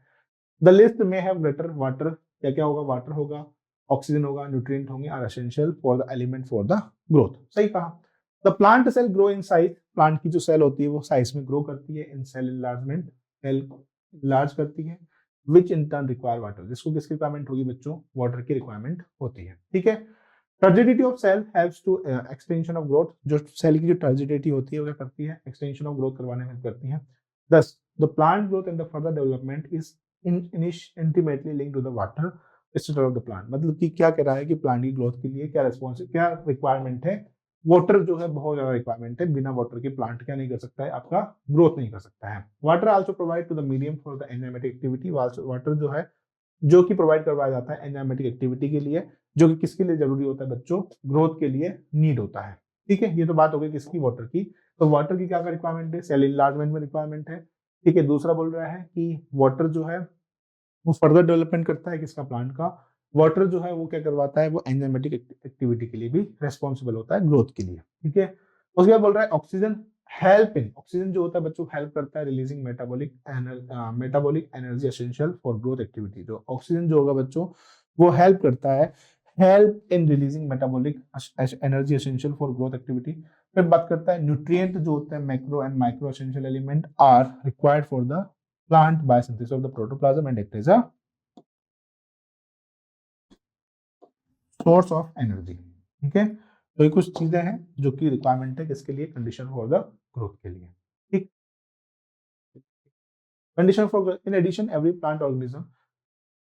The list may have greater water, क्या क्या होगा, वाटर होगा, ऑक्सीजन होगा, न्यूट्रिएंट होंगे, are essential for the element for the growth. सही कहा। The plant cell grow in size, plant की जो सेल होती है वो साइज में ग्रो करती है, इन सेल इनलार्जमेंट, सेल लार्ज करती है, विच इन टर्न रिक्वायर वाटर, जिसको किसकी रिक्वायरमेंट होगी बच्चों, वाटर की रिक्वायरमेंट होती है। ठीक है। Turgidity of cell helps to extension of growth, जो सेल की जो टर्जिडिटी होती है वो क्या करती है, एक्सटेंशन ऑफ ग्रोथ करवाने में करती है। Thus, the plant growth and the further development is intimately linked to the water status of the plant। मतलब कि क्या कह रहा है कि प्लांट की ग्रोथ के लिए क्या रिस्पॉन्स, क्या रिक्वायरमेंट है, वाटर जो है बहुत ज्यादा रिक्वायरमेंट है, बिना वाटर के प्लांट क्या नहीं कर सकता है, आपका ग्रोथ नहीं कर सकता है। Water also provide to the medium for the enzymatic activity, water जो है जो कि प्रोवाइड करवाया जाता है एंजाइमेटिक एक्टिविटी के लिए, जो कि किसके लिए जरूरी होता है बच्चों, ग्रोथ के लिए नीड होता है। ठीक है, ये तो बात हो गई किसकी, वाटर की। तो वाटर की क्या रिक्वायरमेंट है, सेल इनलार्जमेंट में रिक्वायरमेंट है। ठीक है, दूसरा बोल रहा है कि वाटर जो है वो फर्दर डेवलपमेंट करता है किसका, प्लांट का। वाटर जो है वो क्या करवाता है, वो एंजाइमेटिक एक्टिविटी के लिए भी रेस्पॉन्सिबल होता है, ग्रोथ के लिए। ठीक है, उसके बाद बोल रहा है ऑक्सीजन हेल्प इन, ऑक्सीजन जो होता है बच्चों हेल्प करता है releasing metabolic energy essential for growth activity. जो ऑक्सीजन जो होगा बच्चों वो हेल्प करता है, help in releasing metabolic energy essential for growth activity. फिर बात करता है न्यूट्रिएंट जो होते हैं macro and micro essential element are required for the plant biosynthesis of the protoplasm and act as a source of energy. ठीक है, तो ये कुछ चीजें हैं जो कि रिक्वायरमेंट है किसके लिए, कंडीशन फॉर द ग्रोथ के लिए। ठीक, condition for in addition every plant organism,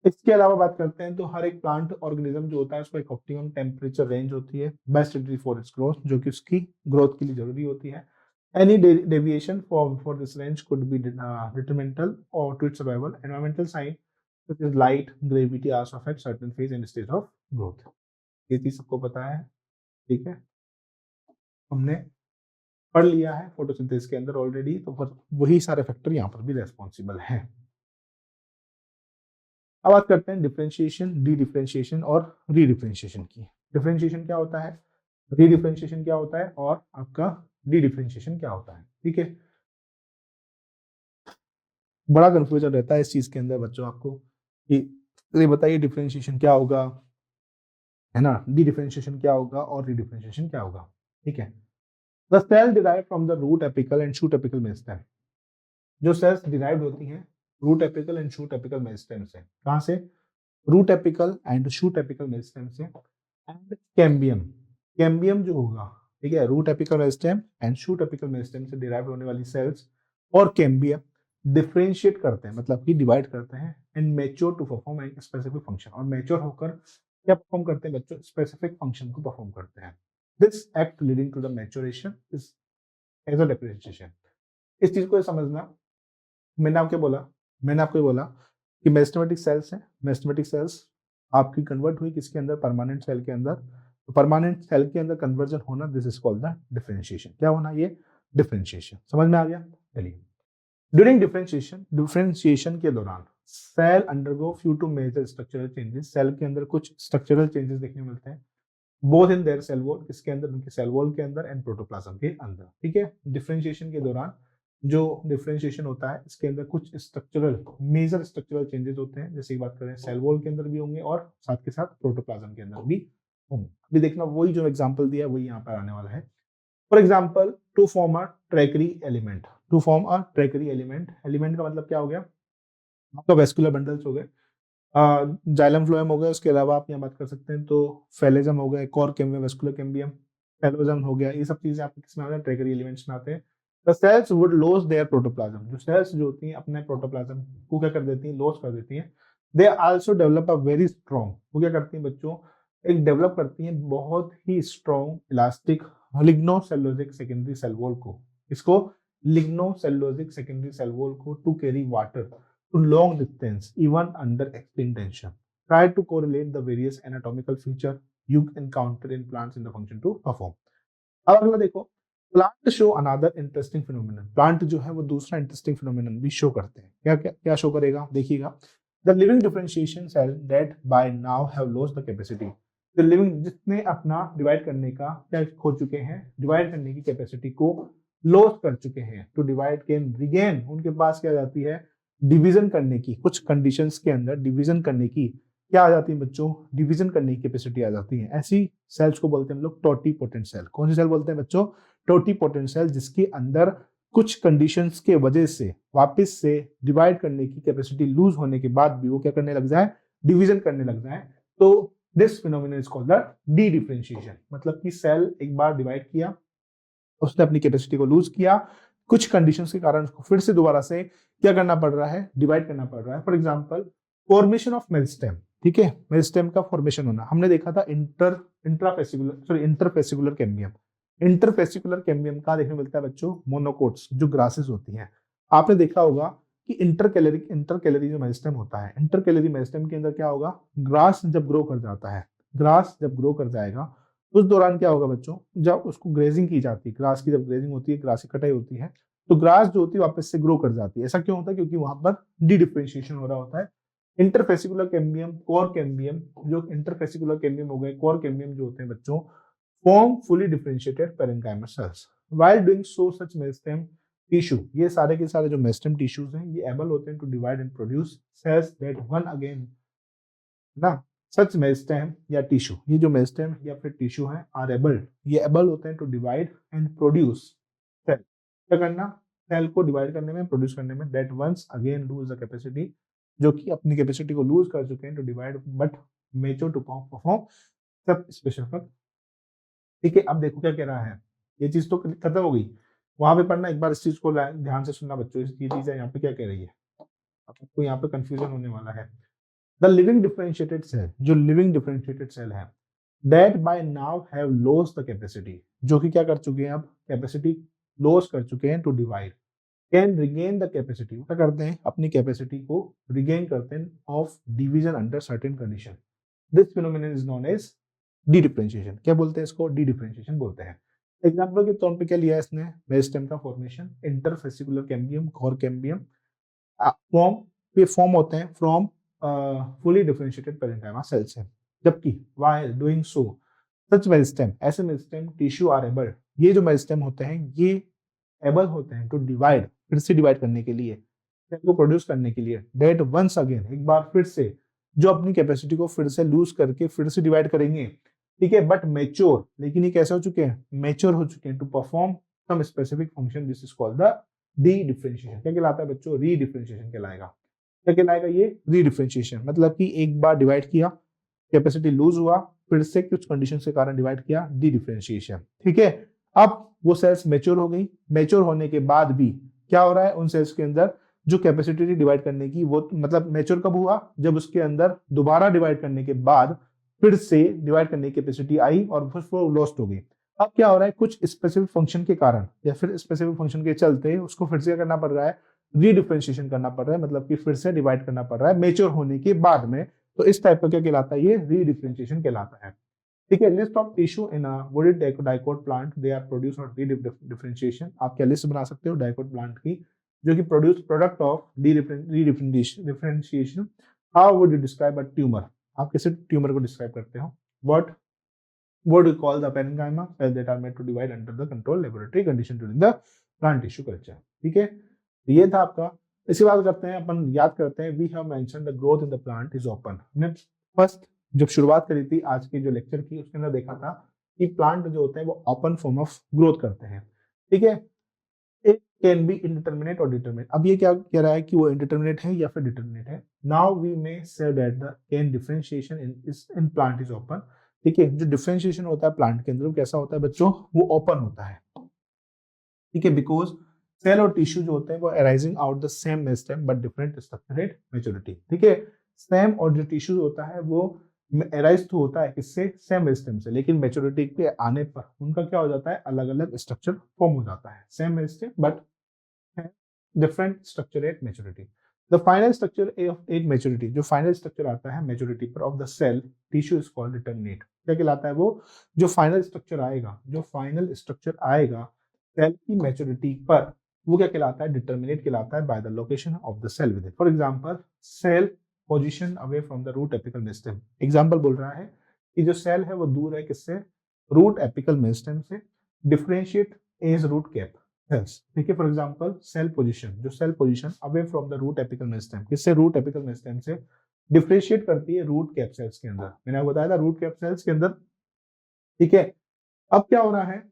इसके अलावा बात करते हैं तो हर एक प्लांट ऑर्गेनिज्म जो होता है उसको एक ऑप्टिमम टेम्परेचर रेंज होती है best suited for its growth, जो कि उसकी ग्रोथ के लिए जरूरी होती है। Any deviation for this range could be detrimental और to its survival. Environmental sign such as light, gravity also affect certain phase and stage of growth। ये चीज सबको पता है। ठीक है, हमने पढ़ लिया है फोटोसिंथेसिस के अंदर ऑलरेडी, तो पर वही सारे फैक्टर यहाँ पर भी रेस्पॉन्सिबल हैं। अब बात करते हैं डिफरेंशिएशन, डी डिफरेंशिएशन और री डिफरेंशिएशन की। डिफरेंशिएशन क्या होता है, री डिफरेंशिएशन क्या होता है, और आपका डी डिफरेंशिएशन क्या होता है। ठीक है, बड़ा कंफ्यूजन रहता है इस चीज के अंदर बच्चों आपको कि ये बताइए डिफरेंशिएशन क्या होगा, है ना, डी डिफरेंशिएशन क्या होगा और री डिफरेंशिएशन क्या होगा। ठीक है, the cell derive from the root apical and shoot apical meristem, जो सेल्स डिराइव्ड होती हैं root apical and shoot apical meristem से, कहां से, root apical and shoot apical meristem से, एंड कैम्बियम, कैम्बियम जो होगा, ठीक है, root apical meristem and shoot apical meristem से डिराइव होने वाली सेल्स और कैम्बियम डिफरेंशिएट करते हैं, मतलब कि डिवाइड करते हैं and mature to perform an specific function, और मैच्योर होकर क्या परफॉर्म करते हैं बच्चों, स्पेसिफिक फंक्शन को परफॉर्म करते हैं। This act leading to the maturation is as a differentiation. इस चीज को समझना, मैंने आपको बोला, मैंने आपको बोला कि मेरिस्टेमेटिक सेल्स हैं, मेरिस्टेमेटिक सेल्स आपकी कन्वर्ट हुई किसके अंदर, परमानेंट सेल के अंदर। तो परमानेंट सेल के अंदर कन्वर्जन होना, this is called the differentiation. क्या होना, ये डिफरेंशिएशन। समझ में आ गया, चलिए। ड्यूरिंग डिफरेंशिएशन, डिफरेंशिएशन के दौरान cell undergo few to major structural changes, cell के अंदर कुछ स्ट्रक्चरल चेंजेस देखने मिलते हैं, both in their cell wall, किसके अंदर, उनके सेल वॉल के अंदर एंड प्रोटोप्लाज्म के अंदर। ठीक है, डिफरेंशिएशन के दौरान जो डिफरेंशिएशन होता है इसके अंदर कुछ स्ट्रक्चरल, मेजर स्ट्रक्चरल चेंजेस होते हैं, जैसे की बात करें सेल वॉल के अंदर भी होंगे और साथ के साथ प्रोटोप्लाज्म के अंदर भी होंगे। अभी देखना वही जो एग्जांपल दिया है वही यहाँ पर आने वाला है। For example to form a tracheary element, to form a tracheary element, element का मतलब क्या हो गया, आपका वेस्कुलर बंडल्स हो गए, जाइलम फ्लोएम हो गया, उसके अलावा आप यहाँ बात कर सकते हैं तो फेलेजम हो गया, एक और कैम्बियम, वेस्कुलर कैम्बियम, फेलोजम हो गया, ये सब चीजें आपके किसमें आते हैं, ट्रैकरी एलिमेंट्स में आते हैं। The cells would loss their protoplasm, जो सेल्स जो होती हैं अपने प्रोटोप्लाज्म को क्या कर देती हैं, लॉस कर देती हैं। They also develop a very strong, वो क्या करती हैं बच्चों, एक डेवलप करती हैं बहुत ही strong elastic lignocellulosic secondary cell wall को, इसको लिग्नोसेलुलोजिक सेकेंडरी सेल वॉल को to carry water to long distance even under extreme tension. Try to correlate the various anatomical feature you encounter in plants in the function to perform. अब अगला देखो, plant show another interesting phenomenon, plant जो है वो दूसरा इंटरेस्टिंग फिनोमिनन भी शो करते हैं। क्या क्या क्या शो करेगा, देखिएगा, the living differentiation cell that by now have lost the capacity, the living जितने अपना डिवाइड करने का क्या खो चुके हैं, डिवाइड करने की कैपेसिटी को लॉस कर चुके हैं, टू डिवाइड कैन रिगेन, उनके पास क्या जाती है, डिवीजन करने की, कुछ कंडीशंस के अंदर डिवीजन करने की क्या आ जाती है बच्चों, डिवीजन करने की कैपेसिटी आ जाती है। ऐसी सेल्स को बोलते हैं हम लोग टोटीपोटेंट सेल। कौन सी सेल बोलते हैं बच्चों, टोटीपोटेंट सेल, जिसके अंदर कुछ कंडीशंस के वजह से वापस से डिवाइड करने की कैपेसिटी लूज होने के बाद भी वो क्या करने लग जाए, डिवीजन करने लग जाए। तो this phenomena is called the D differentiation. मतलब कि सेल एक बार डिवाइड किया, उसने अपनी कैपेसिटी को लूज किया, कुछ कंडीशंस के कारण उसको फिर से दोबारा से क्या करना पड़ रहा है, डिवाइड करना पड़ रहा है। For example formation of meristem, ठीक है, मेरिस्टेम का फॉर्मेशन होना, हमने देखा था इंटरफेसिकुलर कैम्बियम। इंटरफेसिकुलर कैम्बियम का देखने मिलता है बच्चों मोनोकोट्स, जो ग्रासेस होती हैं। आपने देखा होगा कि इंटरकैलरी जो मेरिस्टेम होता है, इंटरकैलरी मेरिस्टेम के अंदर क्या होगा, ग्रास जब ग्रो कर जाता है, ग्रास जब ग्रो कर जाएगा उस दौरान क्या होगा बच्चों, जब उसको ग्रेजिंग की जाती है, ग्रास की जब ग्रेजिंग होती है, ग्रास की कटाई होती है, तो ग्रास जो होती है वापस से ग्रो कर जाती है। ऐसा क्यों होता है, क्योंकि वहां पर डी डिफरेंशिएशन हो रहा होता है। इंटरफेसिकुलर कैम्बियम, कोर कैम्बियम, जो इंटरफेसिकुलर कैम्बियम हो गए, कोर कैम्बियम जो होते हैं बच्चों, form fully differentiated parenchymal cells while doing so such meristem tissue. ये सारे के सारे जो मेरिस्टेम टिश्यूज हैं, ये एबल होते हैं to divide and produce cells that one again ना सच मेरिस्टेम या टिश्यू, ये जो मेरिस्टेम या फिर टिश्यू है आर एबल, ये एबल होते हैं to divide and produce cell. क्या करना, सेल को डिवाइड करने में, प्रोड्यूस करने में, that once again lose the capacity, जो कि अपनी कैपेसिटी को लूज कर चुके हैं to divide but mature to perform सब स्पेशल फंक्शन। ठीक है, अब देखो क्या कह रहा है, ये चीज तो खत्म हो गई, वहां पे पढ़ना, एक बार इस चीज को ध्यान से सुनना बच्चों, ये चीज है यहाँ पे क्या कह रही है, आपको यहाँ पे कंफ्यूजन होने वाला है। द लिविंग डिफरेंशिएटेड सेल, जो लिविंग डिफरेंशिएटेड सेल है, that by now have lost the capacity, जो कि क्या कर चुके हैं, अब कैपेसिटी लॉस कर चुके हैं to divide, can regain the capacity, क्या करते हैं, अपनी कैपेसिटी को रिगेन करते हैं of division under certain condition. This phenomenon is known as dedifferentiation. क्या बोलते हैं इसको, डी डिफरेंशिएशन बोलते हैं। एग्जाम्पल के तौर पे क्या लिया है इसने, मेरिस्टेम का formation, interfascicular cambium, cork cambium, form, ये फॉर्म होते हैं from fully differentiated parenchyma cell से। जबकि while doing so such meristem, ऐसे मेरिस्टेम टिश्यू आर एबल, ये जो मेरिस्टेम होते हैं ये एबल होते हैं टू डिवाइड, फिर से डिवाइड करने के लिए, सेल को प्रोड्यूस करने के लिए, डेट वंस अगेन, एक बार फिर से, जो अपनी कैपेसिटी को फिर से लूज करके फिर से डिवाइड करेंगे। ठीक है, बट मेच्योर, लेकिन ये कैसे हो चुके हैं, मेच्योर हो चुके हैं to perform some specific function, this is called the dedifferentiation. क्या कहलाता है बच्चों, री डिफरेंशिएशन कहलाएगा। क्या कहलाएगा ये, री डिफरेंशिएशन, मतलब कि एक बार डिवाइड किया, कैपेसिटी लूज हुआ, फिर से कुछ कंडीशन के कारण डिवाइड किया, डी डिफरेंशिएशन। ठीक है, अब वो सेल्स मेच्योर हो गई, मेच्योर होने के बाद भी क्या हो रहा है, उन सेल्स के अंदर जो कैपेसिटी थी डिवाइड करने की, वो मतलब मेच्योर कब हुआ, जब उसके अंदर दोबारा डिवाइड करने के बाद फिर से डिवाइड करने की कैपेसिटी आई और फिर वो लॉस्ट हो गई। अब क्या हो रहा है, कुछ स्पेसिफिक फंक्शन के कारण या फिर स्पेसिफिक फंक्शन के चलते उसको फिर से करना पड़ रहा है, रीडिफरेंशिएशन करना पड़ रहा है, मतलब कि फिर से डिवाइड करना पड़ रहा है मेच्योर होने के बाद में। तो इस टाइप का क्या कहलाता है, ये रीडिफरेंशिएशन कहलाता है। ठीक है, list of tissue in a wooded dicot plant, they are produce और रीडिफरेंशिएशन। आप क्या लिस्ट बना सकते हो डाइकोट प्लांट की, जो कि produce product of रीडिफरेंशिएशन। How would you describe a tumour, आप कैसे ट्यूमर को डिस्क्राइब करते हो, what would you call the parenchyma cells that are made to divide under the controlled laboratory condition during the plant tissue culture। ठीक है, तो ये था आपका। इसके बाद करते हैं अपन, याद करते हैं, we have mentioned the growth in the plant is open. हमने फर्स्ट जब शुरुआत करी थी आज के जो लेक्चर की, उसके अंदर देखा था कि प्लांट जो होते हैं वो ओपन फॉर्म ऑफ ग्रोथ करते हैं। ठीक है, इट कैन बी इंडिटरमिनेट और डिटरमिनेट। अब ये क्या कह रहा है कि वो इंडिटरमिनेट है या फिर डिटरमिनेट है। Now we may say that the can differentiation in plant is open. ठीक है, जो डिफरेंशिएशन होता है प्लांट के अंदर वो कैसा होता है बच्चों, वो ओपन होता है। ठीक है, बिकॉज सेल और टिश्यू जो होते हैं वो arising out the same meristem but different structured maturity. ठीक है, सेम और जो टिश्यू होता है वो अराइज तो होता है किससे, सेम मेरिस्टेम से, लेकिन मैच्योरिटी पे आने पर उनका क्या हो जाता है, अलग अलग स्ट्रक्चर फॉर्म हो जाता है, same meristem but different structure at maturity. The final structure at maturity, जो फाइनल स्ट्रक्चर आता है मैच्योरिटी पर of the cell tissue is called determinate. क्या कहलाता है वो, जो फाइनल स्ट्रक्चर आएगा, जो फाइनल स्ट्रक्चर आएगा सेल की मैच्योरिटी पर, वो क्या कहलाता है, डिटरमिनेट कहलाता है by the location of the cell with it. For example cell position away from the root apical meristem. Example बोल रहा है कि जो सेल है वो दूर है किससे, रूट एपिकल मेरिस्टेम से। Differentiate as root cap cells. ठीक है, फॉर एग्जांपल सेल पोजीशन, जो cell position away from the root apical meristem, किससे, रूट एपिकल मेरिस्टेम से। डिफरेंशिएट करती है रूट कैप सेल्स के अंदर। मैंने आपको बताया था रूट कैप सेल्स के अंदर, ठीक है। अब क्या हो रहा है,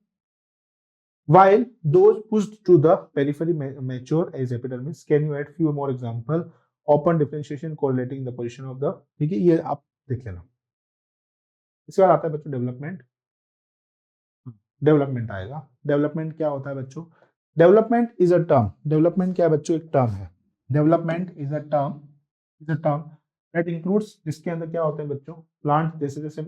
while those pushed to the periphery mature as epidermis, can you add few more example? Open differentiation correlating the position of the, ठीक है, ये आप देख लेना। इसके बाद आता है बच्चों डेवलपमेंट। डेवलपमेंट आएगा। डेवलपमेंट क्या होता है बच्चों? Development is a term. Development क्या है बच्चों? एक टर्म है। Development is a term, that includes, जिसके अंदर क्या होता है बच्चों, प्लांट जैसे जैसे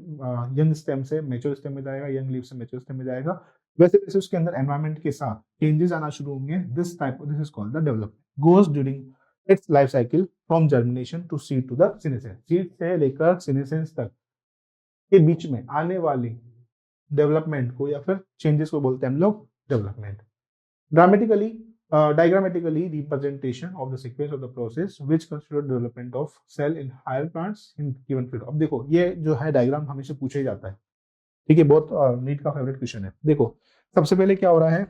यंग स्टेम से मैच्योर स्टेम में जाएगा, यंग लीफ से मैच्योर स्टेम में जाएगा, वैसे वैसे उसके अंदर एनवायरनमेंट के साथ चेंजेस आना शुरू होंगे। This is called the development, goes during its life cycle from germination to seed to the senescence. Seed से लेकर सीनेसेंस तक के बीच में आने वाली डेवलपमेंट को या फिर चेंजेस को बोलते हैं हम लोग development. Dramatically diagrammatically representation of the sequence of the process which consider development of cell in higher plants in given field। अब देखो ये जो है डायग्राम हमेशा पूछा ही जाता है, ठीक है, बहुत नीट का फेवरेट क्वेश्चन है। देखो सबसे पहले क्या हो रहा है,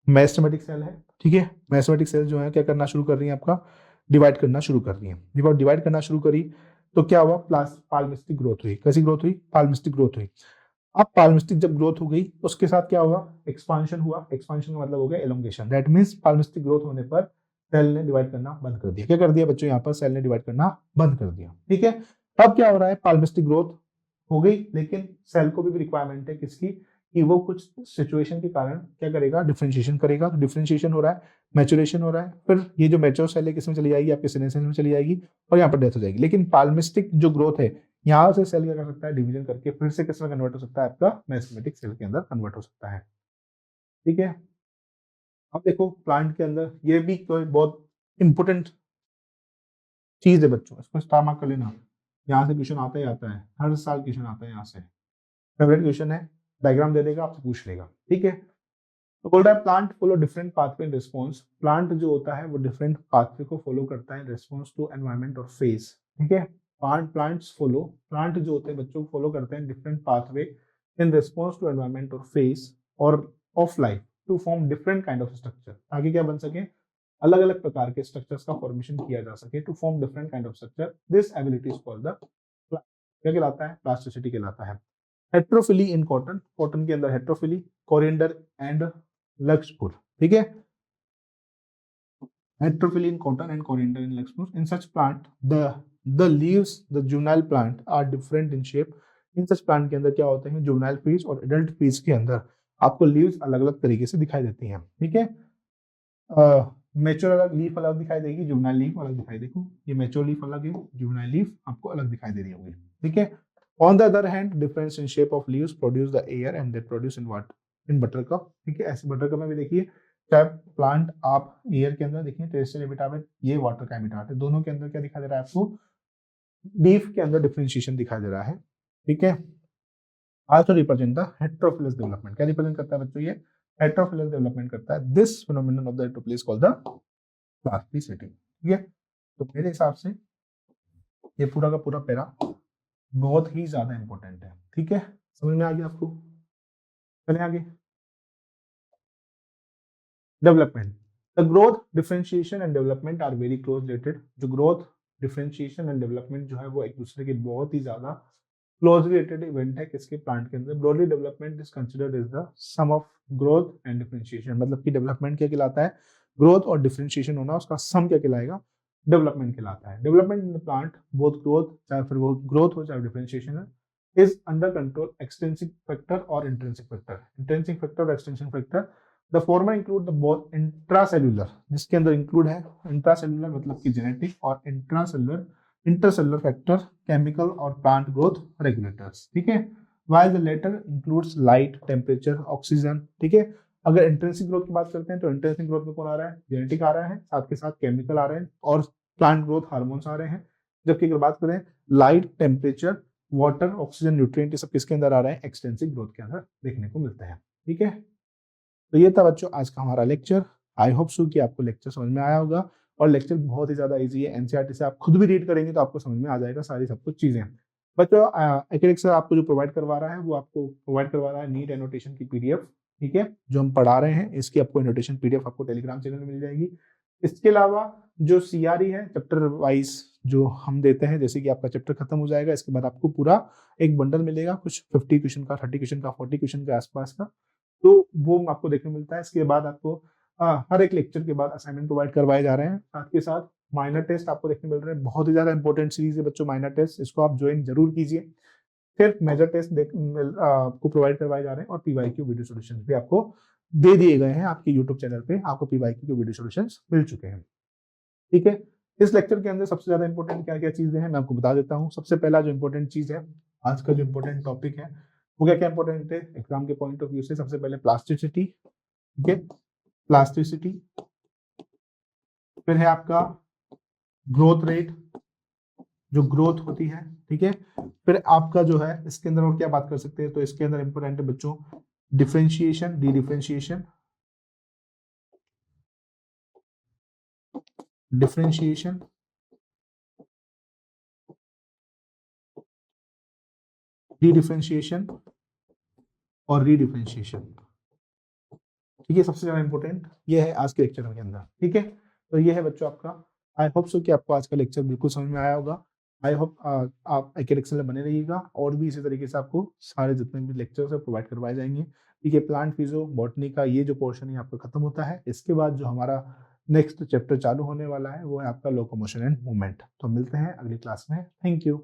मेरिस्टेमेटिक सेल है, ठीक है। मेरिस्टेमेटिक सेल जो है क्या करना शुरू कर रही है, आपका डिवाइड करना शुरू कर रही है। जब डिवाइड करना शुरू करी तो क्या हुआ, पाल्मिस्टिक ग्रोथ हुई। कैसी ग्रोथ हुई? पाल्मिस्टिक ग्रोथ हुई। अब पाल्मिस्टिक जब ग्रोथ हो गई उसके साथ क्या हुआ, एक्सपांशन हुआ। एक्सपांशन का मतलब हो गया एलोंगेशन। दैट मींस पाल्मिस्टिक ग्रोथ होने पर सेल ने डिवाइड करना बंद कर दिया। क्या कर दिया बच्चों? यहाँ पर सेल ने डिवाइड करना बंद कर दिया, ठीक है। अब क्या हो रहा है, पाल्मिस्टिक ग्रोथ हो गई, लेकिन सेल को भी रिक्वायरमेंट है किसकी, कि वो कुछ सिचुएशन के कारण क्या करेगा, डिफरेंशिएशन करेगा। तो डिफरेंशिएशन हो रहा है, मैचुरेशन हो रहा है, फिर ये जो मैच्योर सेल है किसमें चली जाएगी, आपके सीनेसेंस में चली जाएगी और यहाँ पर डेथ हो जाएगी। लेकिन पाल्मिस्टिक जो ग्रोथ है, यहाँ से सेल क्या कर सकता है, डिवीजन करके फिर से किसमें कन्वर्ट हो सकता है, आपका मेरिस्टेमेटिक सेल के अंदर कन्वर्ट हो सकता है, ठीक है। अब देखो प्लांट के अंदर ये भी कोई बहुत इंपॉर्टेंट चीज है बच्चों, इसको स्टार मार्क कर लेना। यहाँ से क्वेश्चन आता ही आता है, हर साल क्वेश्चन आता है यहाँ से, फेवरेट क्वेश्चन है। डायग्राम दे देगा, आपसे पूछ लेगा, ठीक है। तो बोल रहा है plant follow different pathway in response. Plant जो होता है वो डिफरेंट पाथवे को फॉलो करता है रिस्पॉन्स टू एनवायरमेंट और फेज, ठीक है। प्लांट जो होते हैं बच्चों को फॉलो करते हैं different pathway in response to environment और फेज और of life to form different kind of structure, ताकि क्या बन सके, अलग अलग प्रकार के स्ट्रक्चर्स का फॉर्मेशन किया जा सके, to form different kind of structure. This ability is called the, क्या कहलाता है, प्लास्टिसिटी कहलाता है। हेट्रोफिली इन कॉटन, कॉटन के अंदर हेट्रोफिली, कोरिएंडर एंड लक्ष्यपुर, ठीक है। Heterophyll in cotton and coriander in Luxembourg. In such plant, the leaves, the juvenile plant are different in shape. In such plant के अंदर क्या होते हैं, juvenile phase और adult phase के अंदर आपको leaves अलग अलग तरीके से दिखाई देती हैं, ठीक है। मैच्योर अलग लीफ अलग दिखाई देगी, जुवेनाइल लीफ अलग दिखाई देगी। ये मैच्योर लीफ अलग है, जुवेनाइल लीफ आपको अलग दिखाई दे रही होगी, ठीक है। On the other hand difference in shape of leaves produce the air and that produce in water, in buttercup, ठीक है। ऐसे बटरकप में भी देखिए, चाहे प्लांट आप एयर के अंदर देखिए टेरेस्ट्रियल हैबिटाट, ये वाटर का हैबिटाट है, दोनों के अंदर क्या दिखाई दे रहा है आपको, लीफ के अंदर डिफरेंशिएशन दिखाई दे रहा है, ठीक है। Also represent the heterophyllous development. क्या रिप्रेजेंट करता है बच्चों, ये हेटेरोफिलस डेवलपमेंट करता है। This phenomenon of the heterophyllous called the plasticity, ठीक है। तो मेरे हिसाब से ये पूरा का पूरा पैरा बहुत ही ज्यादा इंपॉर्टेंट है, ठीक है। समझ में आ गया आपको? चले आगे। Development, the growth, differentiation and development are very close related. जो ग्रोथ, डिफरेंशिएशन एंड डेवलपमेंट जो है वो एक दूसरे के बहुत ही ज्यादा क्लोजली रिलेटेड इवेंट है किसके, प्लांट के अंदर। Broadly development is considered is the sum of growth and differentiation, मतलब कि डेवलपमेंट क्या कहलाता है, ग्रोथ और डिफरेंशिएशन होना, उसका सम क्या कहलाएगा, डेवलपमेंट कहलाता है। Development in the plant, both growth, चाहे फिर वो ग्रोथ हो चाहे डिफरेंशिएशन है, is under control extensive factor और इंट्रिंसिक फैक्टर। इंट्रिंसिक फैक्टर और extensive factor, the former include the both intracellular, जिसके अंदर इंक्लूड है इंट्रासेल्युलर मतलब कि जेनेटिक, और इंटरसेल्युलर फैक्टर, केमिकल और प्लांट ग्रोथ रेगुलेटर्स, ठीक है। while the latter includes light, temperature, oxygen, ठीक है। अगर इंट्रिंसिक ग्रोथ की बात करते हैं तो इंट्रिंसिक ग्रोथ में कौन आ रहा है, जेनेटिक आ रहा है, साथ के साथ केमिकल आ रहे हैं और प्लांट ग्रोथ हार्मोन्स आ रहे हैं। जबकि अगर बात करें light, temperature, water, oxygen, nutrient, ये सब किसके अंदर आ रहे हैं, एक्सटेंसिव ग्रोथ के अंदर देखने को मिलते हैं, ठीक है। तो ये था बच्चों आज का हमारा लेक्चर। आई होप सो कि आपको लेक्चर समझ में आया होगा, और लेक्चर बहुत ही ज्यादा इजी है। एनसीईआरटी से आप खुद भी रीड करेंगे तो आपको समझ में आ जाएगा सारी सब कुछ चीजें। बच्चों एकेडमिक सर आपको जो प्रोवाइड करवा रहा है वो आपको प्रोवाइड करवा रहा है नीट एनोटेशन की पीडीएफ, ठीक है, जो हम पढ़ा रहे हैं इसकी आपको एनोटेशन पीडीएफ आपको टेलीग्राम चैनल में मिल जाएगी। इसके अलावा जो सीआरई है चैप्टर वाइज जो हम देते हैं, जैसे कि आपका चैप्टर खत्म हो जाएगा इसके बाद आपको पूरा एक बंडल मिलेगा, कुछ 50 क्वेश्चन का, 30 क्वेश्चन का, 40 क्वेश्चन के आसपास का, तो वो आपको देखने को मिलता है। इसके बाद आपको हर एक लेक्चर के बाद असाइनमेंट प्रोवाइड करवाए जा रहे हैं, साथ के साथ माइनर टेस्ट आपको देखने मिल रहे हैं। बहुत ही ज्यादा इंपॉर्टेंट सीरीज है बच्चों माइनर टेस्ट, इसको आप ज्वाइन जरूर कीजिए। फिर मेजर टेस्ट आपको प्रोवाइड करवाए जा रहे हैं और पीवाईक्यू वीडियो सॉल्यूशंस भी आपको दे दिए गए हैं। आपके यूट्यूब चैनल पे आपको पीवाईक्यू के वीडियो सॉल्यूशंस मिल चुके हैं। ठीक है, इस लेक्चर के अंदर सबसे ज्यादा इंपॉर्टेंट क्या क्या चीजें हैं मैं आपको बता देता हूँ। सबसे पहला जो इंपॉर्टेंट चीज है, आज का जो इंपॉर्टेंट टॉपिक है वो क्या क्या इंपॉर्टेंट है एग्जाम के पॉइंट ऑफ व्यू से। सबसे पहले प्लास्टिसिटी, ठीक है, प्लास्टिसिटी। फिर है आपका ग्रोथ रेट, जो ग्रोथ होती है, ठीक है। फिर आपका जो है इसके अंदर और क्या बात कर सकते हैं, तो इसके अंदर इंपॉर्टेंट है बच्चों differentiation, D differentiation, differentiation, D differentiation और रीडिफरेंशिएशन। ठीक है, सबसे ज्यादा इंपॉर्टेंट ये है आज के लेक्चर के अंदर। ठीक है, तो ये है बच्चों आपका। आई होप सो कि आपको आज का लेक्चर बिल्कुल समझ में आया होगा। आई होप आप एकेडमिक्स में बने रहिएगा और भी इसी तरीके से आपको सारे जितने भी लेक्चर्स है प्रोवाइड करवाए जाएंगे। ठीक है, प्लांट फिजियो बॉटनी का ये जो पोर्शन है आपका खत्म होता है। इसके बाद जो हमारा नेक्स्ट चैप्टर चालू होने वाला है वो है आपका लोकोमोशन एंड मूवमेंट। तो मिलते हैं अगली क्लास में। Thank you.